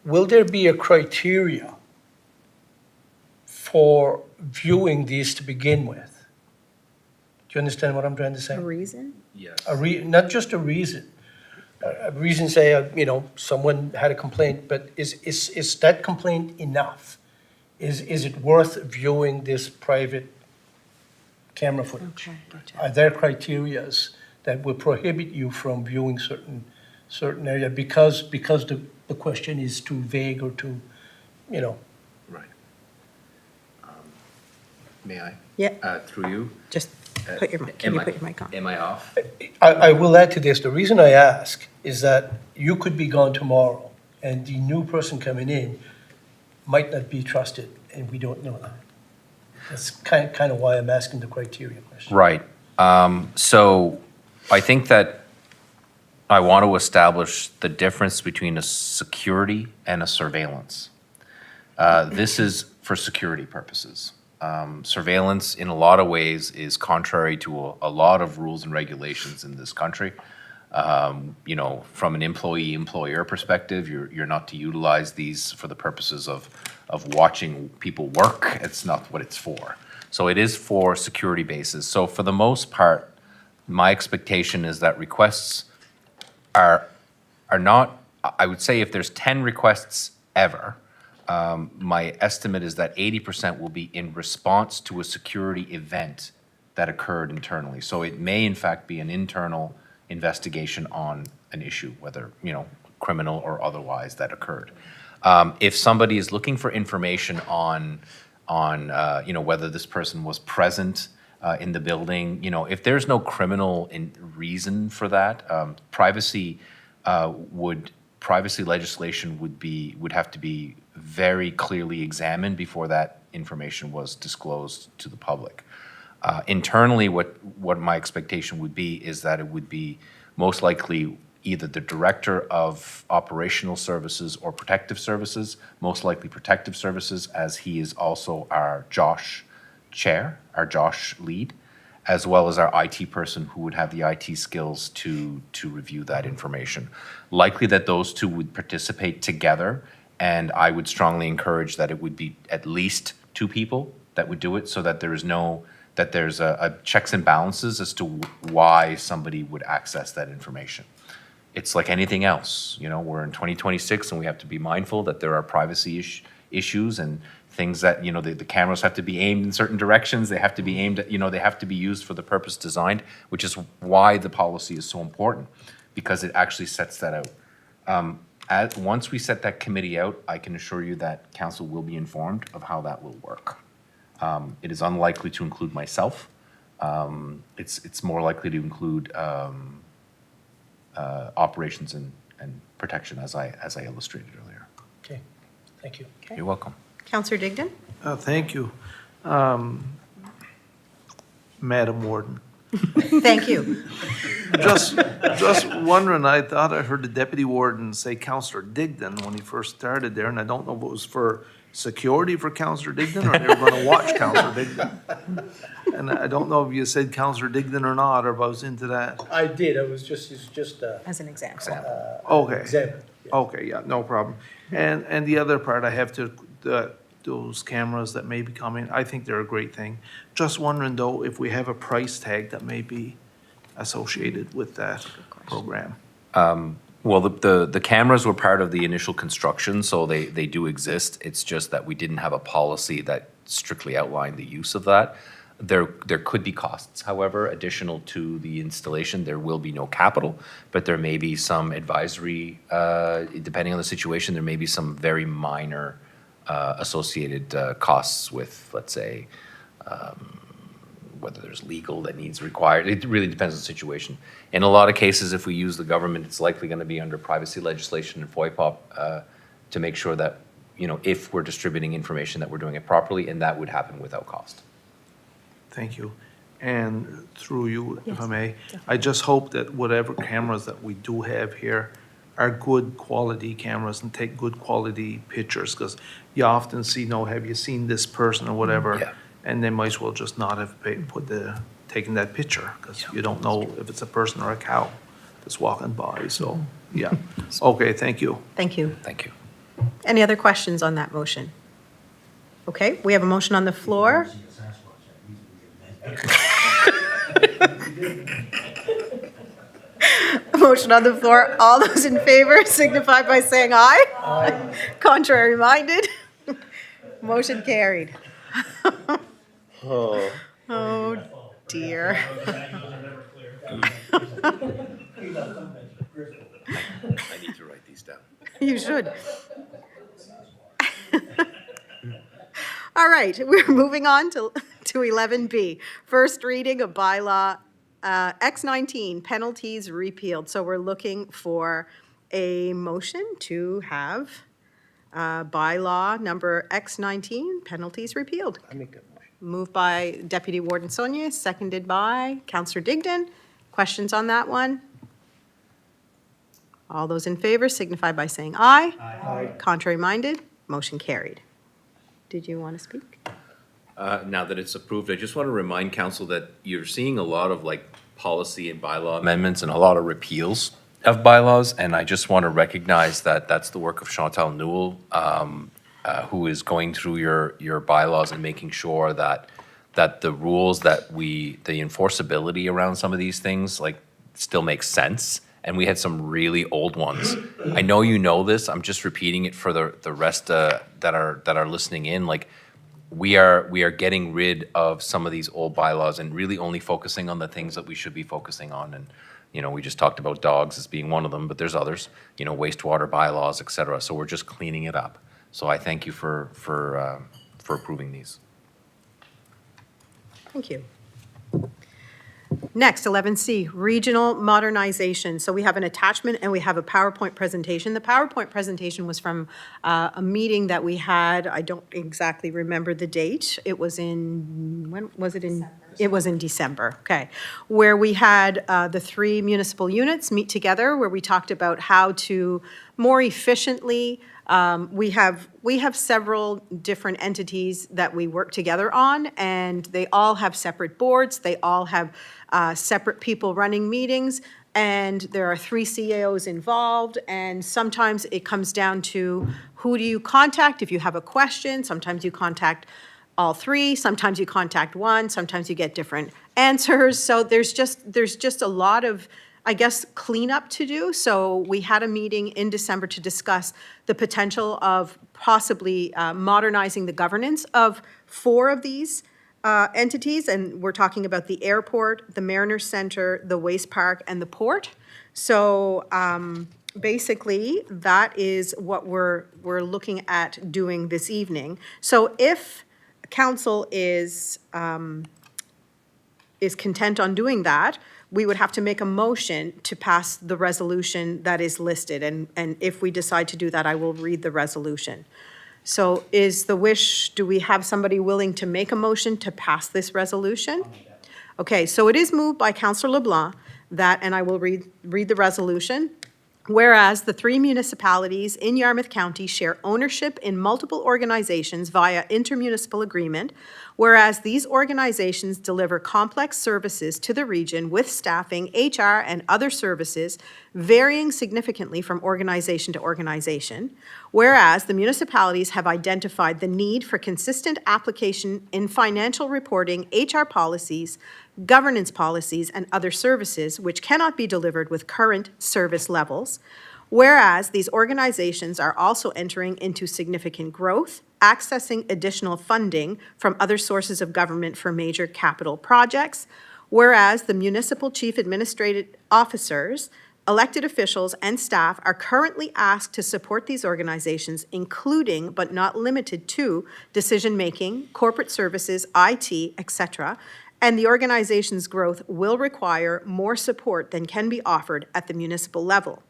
Will there be a criteria for viewing these to begin with? Do you understand what I'm trying to say? A reason? Yes. Not just a reason. A reason, say, someone had a complaint, but is that complaint enough? Is it worth viewing this private camera footage? Okay, gotcha. Are there criterias that will prohibit you from viewing certain area because the question is too vague or too, Right. May I? Yeah, Through you? just put your mic, can you put your mic on? Am I off? I will add to this. The reason I ask is that you could be gone tomorrow and the new person coming in might not be trusted, and we don't know that. That's kind of why I'm asking the criteria question. Right. So I think that I want to establish the difference between a security and a surveillance. This is for security purposes. Surveillance, in a lot of ways, is contrary to a lot of rules and regulations in this country. From an employee-employer perspective, you're not to utilize these for the purposes of watching people work. It's not what it's for. So it is for security bases. So for the most part, my expectation is that requests are not, I would say if there's 10 requests ever, my estimate is that 80% will be in response to a security event that occurred internally. So it may in fact be an internal investigation on an issue, whether, criminal or otherwise, that occurred. If somebody is looking for information on whether this person was present in the building, if there's no criminal reason for that, privacy legislation would have to be very clearly examined before that information was disclosed to the public. Internally, what my expectation would be is that it would be most likely either the Director of Operational Services or Protective Services, most likely Protective Services, as he is also our JOSH chair, our JOSH lead, as well as our IT person who would have the IT skills to review that information. Likely that those two would participate together, and I would strongly encourage that it would be at least 2 people that would do it, so that there's a checks and balances as to why somebody would access that information. It's like anything else, we're in 2026 and we have to be mindful that there are privacy issues and things that, the cameras have to be aimed in certain directions. They have to be aimed at, they have to be used for the purpose designed, which is why the policy is so important, because it actually sets that out. Once we set that committee out, I can assure you that council will be informed of how that will work. It is unlikely to include myself. It's more likely to include operations and protection, as I illustrated earlier. Okay, thank you. You're welcome. Councillor Digdon? Thank you. Madam Warden. Thank you. Just wondering, I thought I heard the Deputy Warden say Councillor Digdon when he first started there, and I don't know if it was for security for Councillor Digdon or they were going to watch Councillor Digdon. And I don't know if you said Councillor Digdon or not, or if I was into that. I did, it's just As an example. Okay. example. Okay, yeah, no problem. And the other part I have to, those cameras that may be coming, I think they're a great thing. Just wondering though, if we have a price tag that may be associated with that program. Well, the cameras were part of the initial construction, so they do exist. It's just that we didn't have a policy that strictly outlined the use of that. There could be costs, however, additional to the installation. There will be no capital, but there may be some advisory, depending on the situation, there may be some very minor associated costs with, let's say, whether there's legal that needs required. It really depends on the situation. In a lot of cases, if we use the government, it's likely going to be under privacy legislation and FOIPOP to make sure that, you know, if we're distributing information, that we're doing it properly, and that would happen without cost. Thank you. And through you, if I may, I just hope that whatever cameras that we do have here are good quality cameras and take good quality pictures, because you often see, no, have you seen this person or whatever? Yeah. And they might as well just not have taken that picture, because you don't know if it's a person or a cow that's walking by, so, yeah. Okay, thank you. Thank you. Thank you. Any other questions on that motion? Okay, we have a motion on the floor. A motion on the floor. All those in favor signify by saying aye. Aye. Contrary minded. Motion carried. Oh, dear. I need to write these down. You should. All right, we're moving on to 11B. First reading of bylaw X19, penalties repealed. So we're looking for a motion to have bylaw number X19, penalties repealed. I make that motion. Moved by Deputy Warden Sonia, seconded by Councillor Digdon. Questions on that one? All those in favor signify by saying aye. Aye. Contrary minded, motion carried. Did you want to speak? Now that it's approved, I just want to remind council that you're seeing a lot of like policy and bylaw amendments and a lot of repeals of bylaws, and I just want to recognize that that's the work of Chantal Newell, who is going through your bylaws and making sure that the rules that the enforceability around some of these things like still makes sense. And we had some really old ones. I know you know this. I'm just repeating it for the rest that are listening in. Like we are getting rid of some of these old bylaws and really only focusing on the things that we should be focusing on. And you know, we just talked about dogs as being one of them, but there's others. You know, wastewater bylaws, et cetera. So we're just cleaning it up. So I thank you for approving these. Thank you. Next, 11C, regional modernization. So we have an attachment and we have a PowerPoint presentation. The PowerPoint presentation was from a meeting that we had. I don't exactly remember the date. It was in, when was it in? December. It was in December, okay. Where we had the 3 municipal units meet together, where we talked about how to more efficiently we have several different entities that we work together on, and they all have separate boards. They all have separate people running meetings, and there are 3 CAOs involved, and sometimes it comes down to who do you contact if you have a question. Sometimes you contact all 3, sometimes you contact 1, sometimes you get different answers. So there's just a lot of, I guess, cleanup to do. So we had a meeting in December to discuss the potential of possibly modernizing the governance of 4 of these entities. And we're talking about the airport, the Mariner Center, the waste park, and the port. So basically, that is what we're looking at doing this evening. So if council is content on doing that, we would have to make a motion to pass the resolution that is listed. And if we decide to do that, I will read the resolution. So is the wish, do we have somebody willing to make a motion to pass this resolution? Okay, so it is moved by Councillor LeBlanc that, and I will read the resolution. Whereas the 3 municipalities in Yarmouth County share ownership in multiple organizations via intermunicipal agreement, whereas these organizations deliver complex services to the region with staffing, HR, and other services varying significantly from organization to organization, whereas the municipalities have identified the need for consistent application in financial reporting, HR policies, governance policies, and other services which cannot be delivered with current service levels, whereas these organizations are also entering into significant growth, accessing additional funding from other sources of government for major capital projects. Whereas the municipal chief administrative officers, elected officials, and staff are currently asked to support these organizations, including but not limited to decision-making, corporate services, IT, etc., and the organization's growth will require more support than can be offered at the municipal level.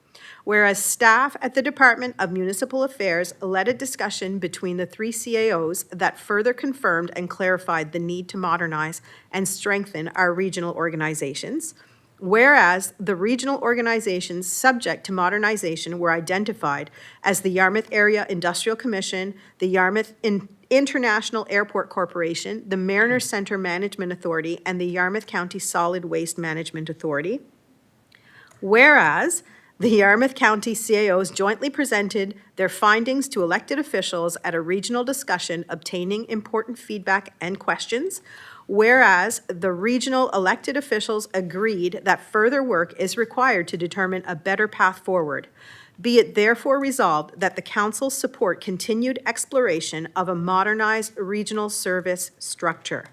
Whereas staff at the Department of Municipal Affairs led a discussion between the three CAOs that further confirmed and clarified the need to modernize and strengthen our regional organizations. Whereas the regional organizations subject to modernization were identified as the Yarmouth Area Industrial Commission, the Yarmouth International Airport Corporation, the Mariner Center Management Authority, and the Yarmouth County Solid Waste Management Authority. Whereas the Yarmouth County CAOs jointly presented their findings to elected officials at a regional discussion, obtaining important feedback and questions. Whereas the regional elected officials agreed that further work is required to determine a better path forward. Be it therefore resolved that the council support continued exploration of a modernized regional service structure.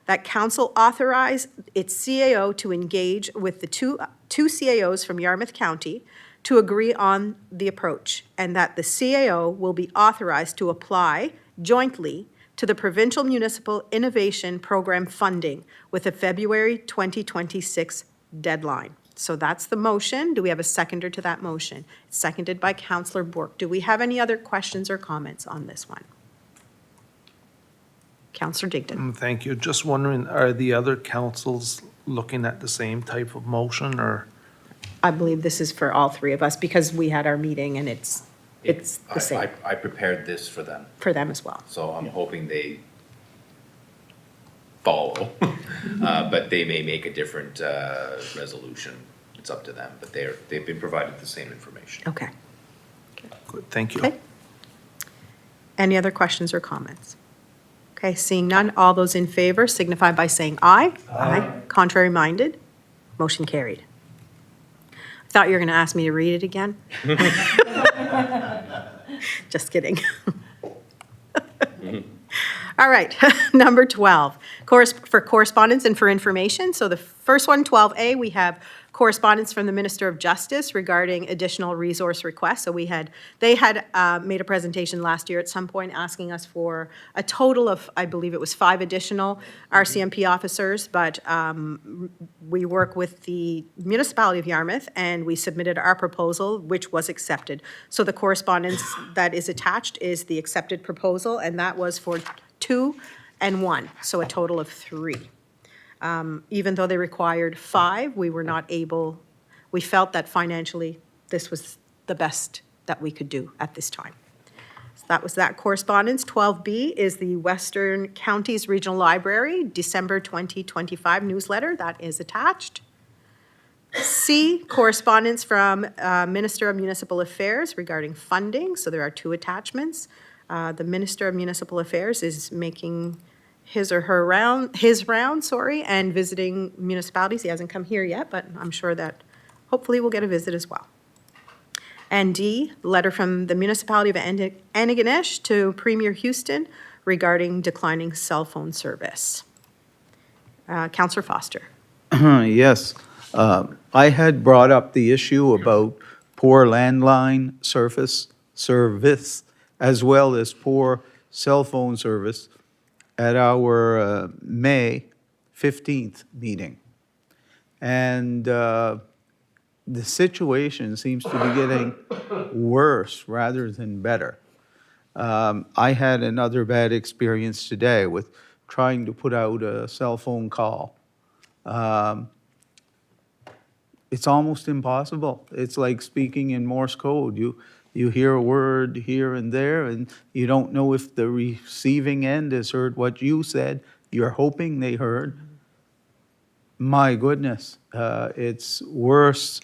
That council authorize its CAO to engage with the two CAOs from Yarmouth County to agree on the approach, and that the CAO will be authorized to apply jointly to the Provincial Municipal Innovation Program funding with a February 2026 deadline. So that's the motion. Do we have a seconder to that motion? Seconded by Councillor Bourque. Do we have any other questions or comments on this one? Councillor Digdon. Thank you. Just wondering, are the other councils looking at the same type of motion, or? I believe this is for all three of us because we had our meeting and it's the same I prepared this for them, for them as well. so I'm hoping they follow. But they may make a different resolution. It's up to them, but they've been provided the same information. Okay. Good, thank you. Okay. Any other questions or comments? Okay, seeing none, all those in favor signify by saying aye. Aye. Contrary minded, motion carried. I thought you were going to ask me to read it again. Just kidding. All right, number 12, for correspondence and for information. So the first one, 12A, we have correspondence from the Minister of Justice regarding additional resource requests. So they had made a presentation last year at some point asking us for a total of, I believe it was 5 additional RCMP officers, but we work with the Municipality of Yarmouth and we submitted our proposal, which was accepted. So the correspondence that is attached is the accepted proposal, and that was for 2 and 1, so a total of 3. Even though they required 5, we were not able, we felt that financially this was the best that we could do at this time. So that was that correspondence. 12B is the Western Counties Regional Library, December 2025 newsletter. That is attached. C, correspondence from Minister of Municipal Affairs regarding funding. So there are 2 attachments. The Minister of Municipal Affairs is making his round, and visiting municipalities. He hasn't come here yet, but I'm sure that hopefully we'll get a visit as well. And D, letter from the Municipality of Antigonish to Premier Houston regarding declining cell phone service. Councillor Foster. Yes. I had brought up the issue about poor landline service, as well as poor cell phone service at our May 15th meeting. And the situation seems to be getting worse rather than better. I had another bad experience today with trying to put out a cell phone call. It's almost impossible. It's like speaking in Morse code. You hear a word here and there, and you don't know if the receiving end has heard what you said. You're hoping they heard. My goodness, it's worse,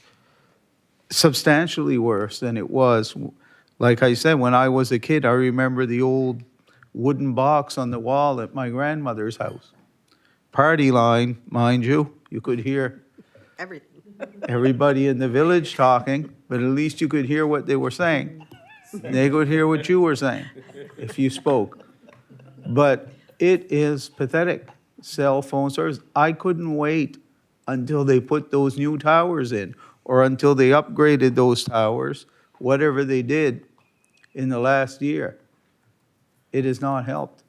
substantially worse than it was. Like I said, when I was a kid, I remember the old wooden box on the wall at my grandmother's house. Party line, mind you, you could hear Everything. everybody in the village talking, but at least you could hear what they were saying. They could hear what you were saying if you spoke. But it is pathetic, cell phone service. I couldn't wait until they put those new towers in, or until they upgraded those towers, whatever they did in the last year. It has not helped.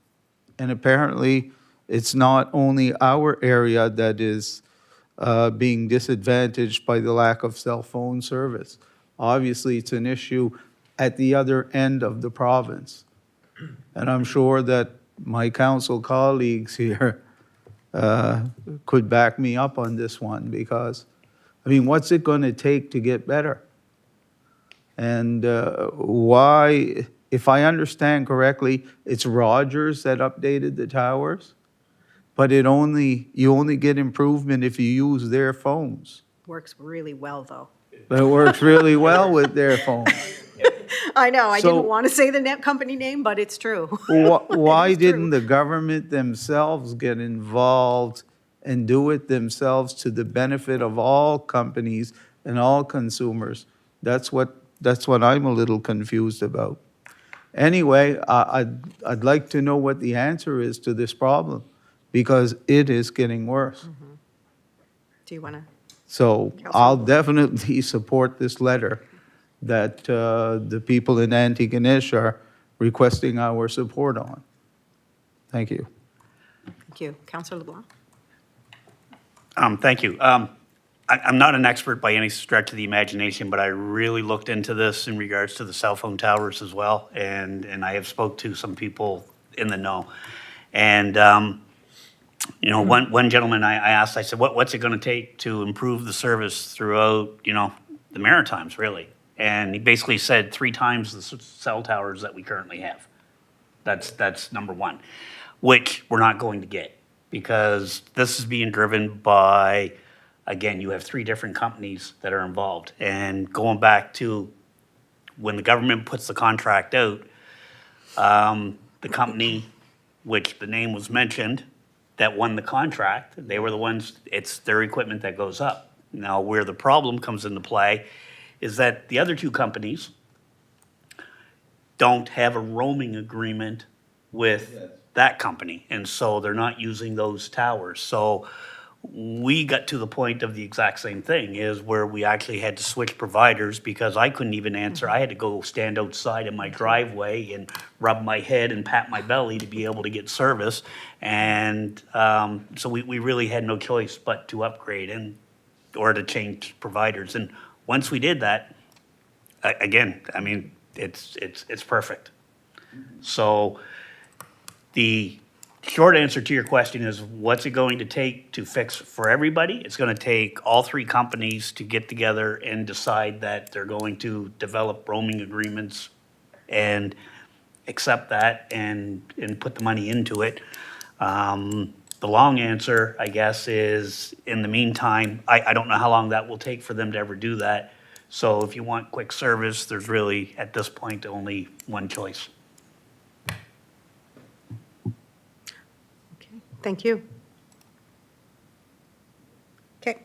And apparently, it's not only our area that is being disadvantaged by the lack of cell phone service. Obviously, it's an issue at the other end of the province. And I'm sure that my council colleagues here could back me up on this one, because, I mean, what's it going to take to get better? And why, if I understand correctly, it's Rogers that updated the towers, but you only get improvement if you use their phones. Works really well, though. But it works really well with their phones. I know, I So- didn't want to say the company name, but it's true. Why It's true. didn't the government themselves get involved and do it themselves to the benefit of all companies and all consumers? That's what I'm a little confused about. Anyway, I'd like to know what the answer is to this problem, because it is getting worse. Do you want to? So I'll definitely support this letter that the people in Antigonish are requesting our support on. Thank you. Thank you. Councillor LeBlanc? Thank you. I'm not an expert by any stretch of the imagination, but I really looked into this in regards to the cell phone towers as well, and I have spoke to some people in the know. And, you know, one gentleman I asked, I said, what's it going to take to improve the service throughout, you know, the Maritimes, really? And he basically said 3 times the cell towers that we currently have. That's number one, which we're not going to get, because this is being driven by, again, you have 3 different companies that are involved. And going back to when the government puts the contract out, the company, which the name was mentioned, that won the contract, they were the ones, it's their equipment that goes up. Now, where the problem comes into play is that the other 2 companies don't have a roaming agreement with that company, and so they're not using those towers. So we got to the point of the exact same thing, is where we actually had to switch providers, because I couldn't even answer. I had to go stand outside in my driveway and rub my head and pat my belly to be able to get service. And so we really had no choice but to upgrade or to change providers. And once we did that, again, I mean, it's perfect. So the short answer to your question is, what's it going to take to fix for everybody? It's going to take all 3 companies to get together and decide that they're going to develop roaming agreements and accept that and put the money into it. The long answer, I guess, is in the meantime, I don't know how long that will take for them to ever do that. So if you want quick service, there's really, at this point, only one choice. Thank you. Okay.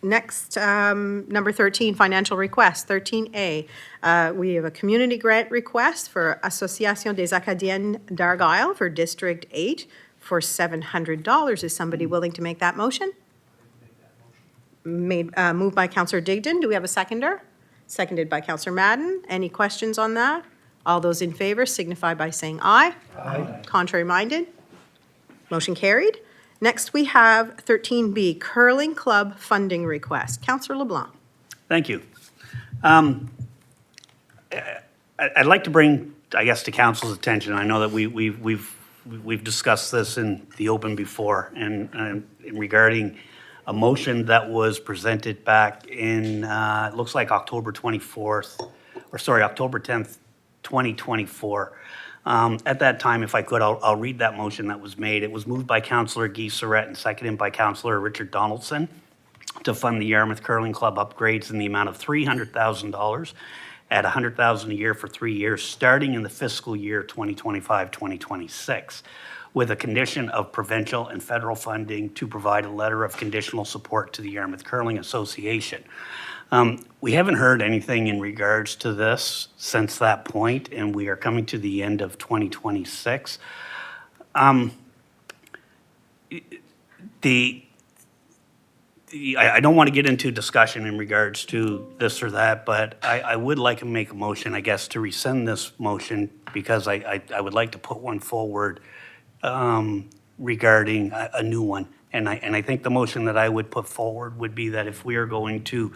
Next, number 13, financial request, 13A. We have a community grant request for Association des Acadiennes d'Argyle for District 8 for $700. Is somebody willing to make that motion? Moved by Councillor Digdon. Do we have a seconder? Seconded by Councillor Madden. Any questions on that? All those in favor signify by saying aye. Aye. Contrary minded? Motion carried. Next, we have 13B, curling club funding request. Councillor LeBlanc. Thank you. I'd like to bring, I guess, to council's attention. I know that we've discussed this in the open before, and regarding a motion that was presented back in, it looks like October 10th, 2024. At that time, if I could, I'll read that motion that was made. It was moved by Councillor Guy Surratt and seconded by Councillor Richard Donaldson to fund the Yarmouth Curling Club upgrades in the amount of $300,000 at $100,000 a year for 3 years, starting in the fiscal year 2025-2026, with a condition of provincial and federal funding to provide a letter of conditional support to the Yarmouth Curling Association. We haven't heard anything in regards to this since that point, and we are coming to the end of 2026. I don't want to get into discussion in regards to this or that, but I would like to make a motion, I guess, to rescind this motion, because I would like to put one forward regarding a new one. And I think the motion that I would put forward would be that if we are going to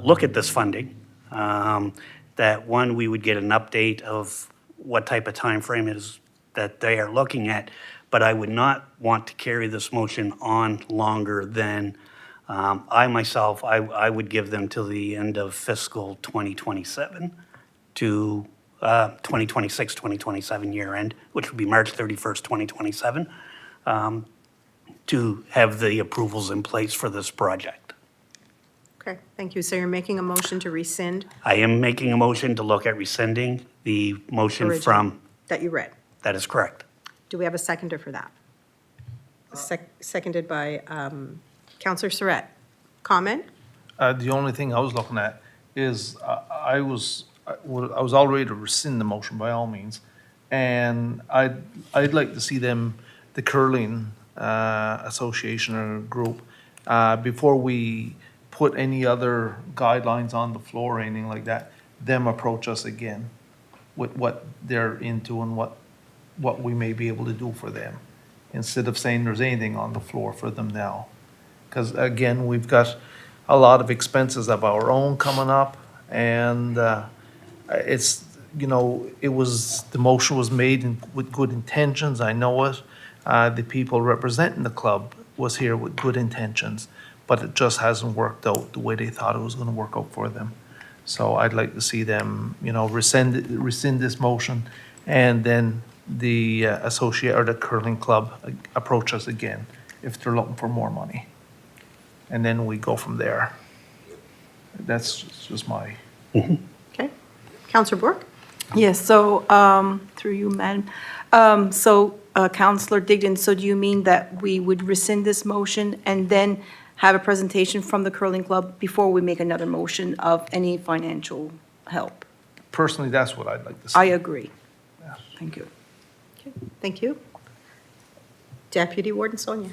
look at this funding, that one, we would get an update of what type of time frame it is that they are looking at, but I would not want to carry this motion on longer than I myself, I would give them till the end of fiscal 2027 to 2026, 2027 year end, which would be March 31st, 2027, to have the approvals in place for this project. Okay, thank you. So you're making a motion to rescind I am making a motion to look at rescinding the motion original from, that you read. that is correct. Do we have a seconder for that? Seconded by Counselor Surratt. Comment? The only thing I was looking at is I was all ready to rescind the motion by all means. And I'd like to see them, the curling association or group, before we put any other guidelines on the floor or anything like that, them approach us again with what they're into and what we may be able to do for them, instead of saying there's anything on the floor for them now. Because again, we've got a lot of expenses of our own coming up, and it's, the motion was made with good intentions, I know it. The people representing the club was here with good intentions, but it just hasn't worked out the way they thought it was gonna work out for them. So I'd like to see them, rescind this motion, and then the associate or the curling club approach us again if they're looking for more money. And then we go from there. That's just my. Okay. Counselor Bork? Yes, so, through you, Madam. Counselor Digdon, so do you mean that we would rescind this motion and then have a presentation from the curling club before we make another motion of any financial help? Personally, that's what I'd like to see. I agree. Thank you. Okay, thank you. Deputy Warden Sonia.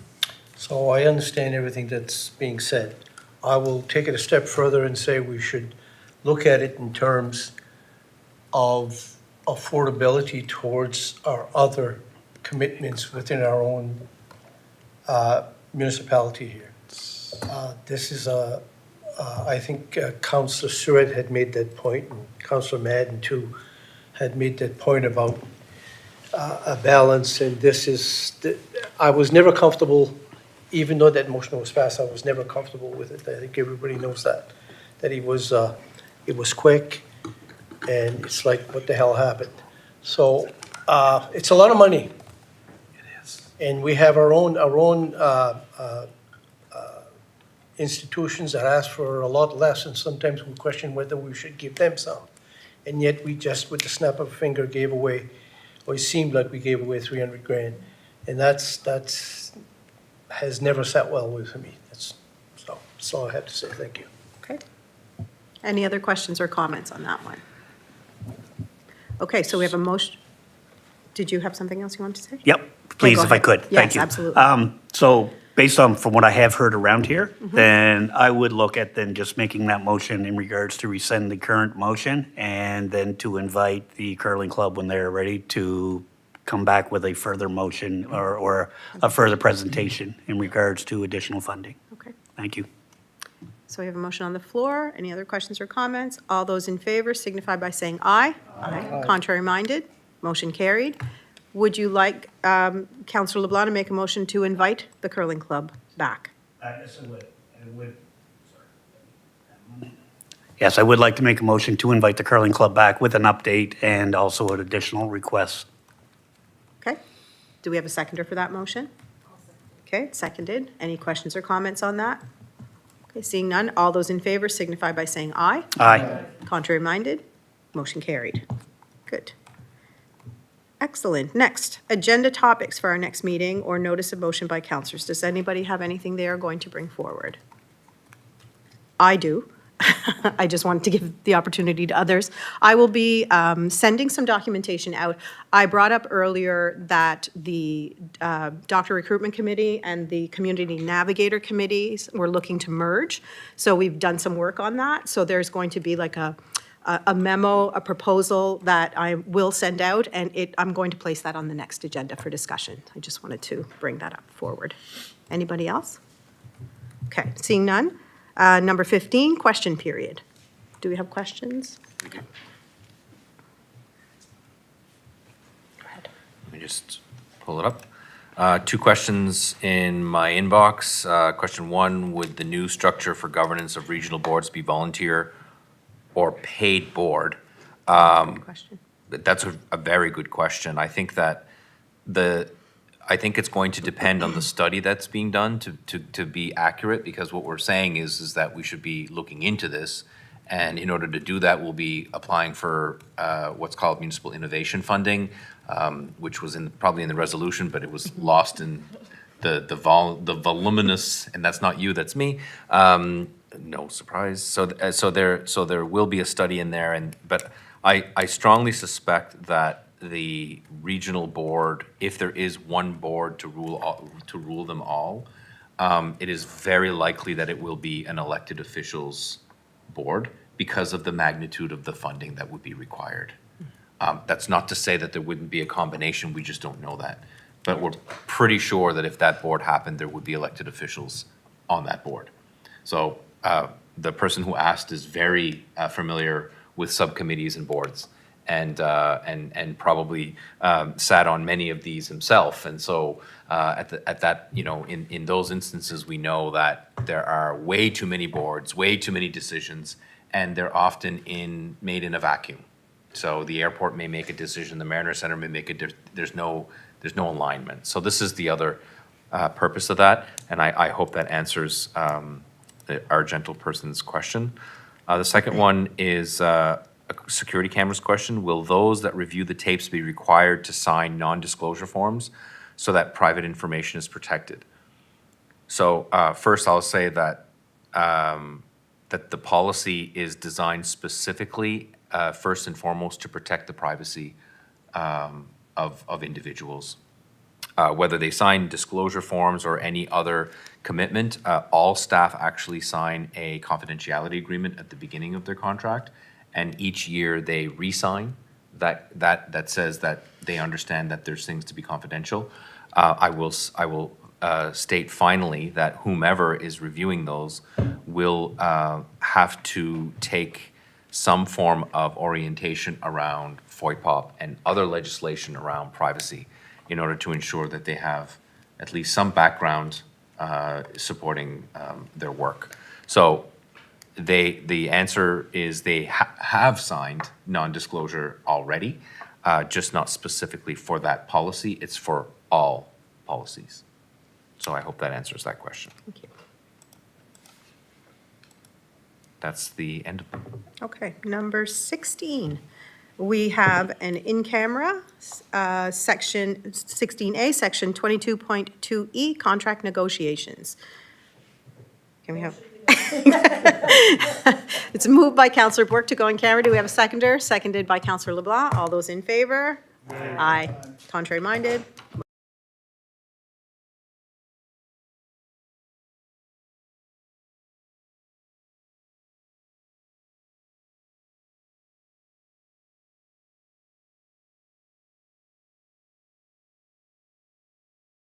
So I understand everything that's being said. I will take it a step further and say we should look at it in terms of affordability towards our other commitments within our own municipality here. This is I think Councillor Surratt had made that point, and Councillor Madden too had made that point about a balance, and this is, I was never comfortable, even though that motion was passed, I was never comfortable with it. I think everybody knows that it was quick, and it's like, what the hell happened? So it's a lot of money. It is. And we have our own institutions that ask for a lot less, and sometimes we question whether we should give them some. And yet we just, with the snap of a finger, gave away, or it seemed like we gave away 300 grand. And that's has never sat well with me. That's all I have to say. Thank you. Okay. Any other questions or comments on that one? Okay, so we have a motion. Did you have something else you wanted to say? Yep, please, go if I ahead. could. Yes, Thank you. absolutely. So based on, from what I have heard around here, then I would look at then just making that motion in regards to rescind the current motion, and then to invite the curling club when they're ready to come back with a further motion or a further presentation in regards to additional funding. Okay, Thank you. so we have a motion on the floor. Any other questions or comments? All those in favor signify by saying aye. Aye. Contrary minded, motion carried. Would you like Councillor LeBlanc to make a motion to invite the curling club back? Yes, I would like to make a motion to invite the curling club back with an update and also an additional request. Okay. Do we have a seconder for that motion? Okay, it's seconded. Any questions or comments on that? Okay, seeing none, all those in favor signify by saying aye. Aye. Contrary minded, motion carried. Good. Excellent. Next, agenda topics for our next meeting or notice of motion by councillors. Does anybody have anything they are going to bring forward? I do. I just wanted to give the opportunity to others. I will be sending some documentation out. I brought up earlier that the Doctor Recruitment Committee and the Community Navigator Committees were looking to merge. So we've done some work on that. So there's going to be like a memo, a proposal that I will send out, and I'm going to place that on the next agenda for discussion. I just wanted to bring that up forward. Anybody else? Okay, seeing none. Number 15, question period. Do we have questions? Okay. Go ahead. Let me just pull it up. 2 questions in my inbox. Question 1, would the new structure for governance of regional boards be volunteer or paid board? Good question. That's a very good question. I think that I think it's going to depend on the study that's being done to be accurate, because what we're saying is that we should be looking into this. And in order to do that, we'll be applying for what's called municipal innovation funding, which was probably in the resolution, but it was lost in the voluminous, and that's not you, that's me. No surprise. So there will be a study in there, but I strongly suspect that the regional board, if there is one board to rule them all, it is very likely that it will be an elected officials board because of the magnitude of the funding that would be required. That's not to say that there wouldn't be a combination, we just don't know that. But we're pretty sure that if that board happened, there would be elected officials on that board. So the person who asked is very familiar with subcommittees and boards, and probably sat on many of these himself. And so at that, in those instances, we know that there are way too many boards, way too many decisions, and they're often made in a vacuum. So the airport may make a decision, the Mariner Center may make there's no alignment. So this is the other purpose of that, and I hope that answers our gentle person's question. The second one is a security cameras question. Will those that review the tapes be required to sign non-disclosure forms so that private information is protected? So first I'll say that that the policy is designed specifically, first and foremost, to protect the privacy of individuals. Whether they sign disclosure forms or any other commitment, all staff actually sign a confidentiality agreement at the beginning of their contract, and each year they re-sign that says that they understand that there's things to be confidential. I will state finally that whomever is reviewing those will have to take some form of orientation around FOIPOP and other legislation around privacy in order to ensure that they have at least some background supporting their work. So the answer is they have signed non-disclosure already, just not specifically for that policy. It's for all policies. So I hope that answers that question. Thank you. That's the end of them. Okay, number 16. We have an in-camera, section 16A, section 22.2E, contract negotiations. Can we have? It's moved by Councillor Bourque to go in camera. Do we have a seconder? Seconded by Councillor LeBlanc. All those in favor? Aye. Contrary minded?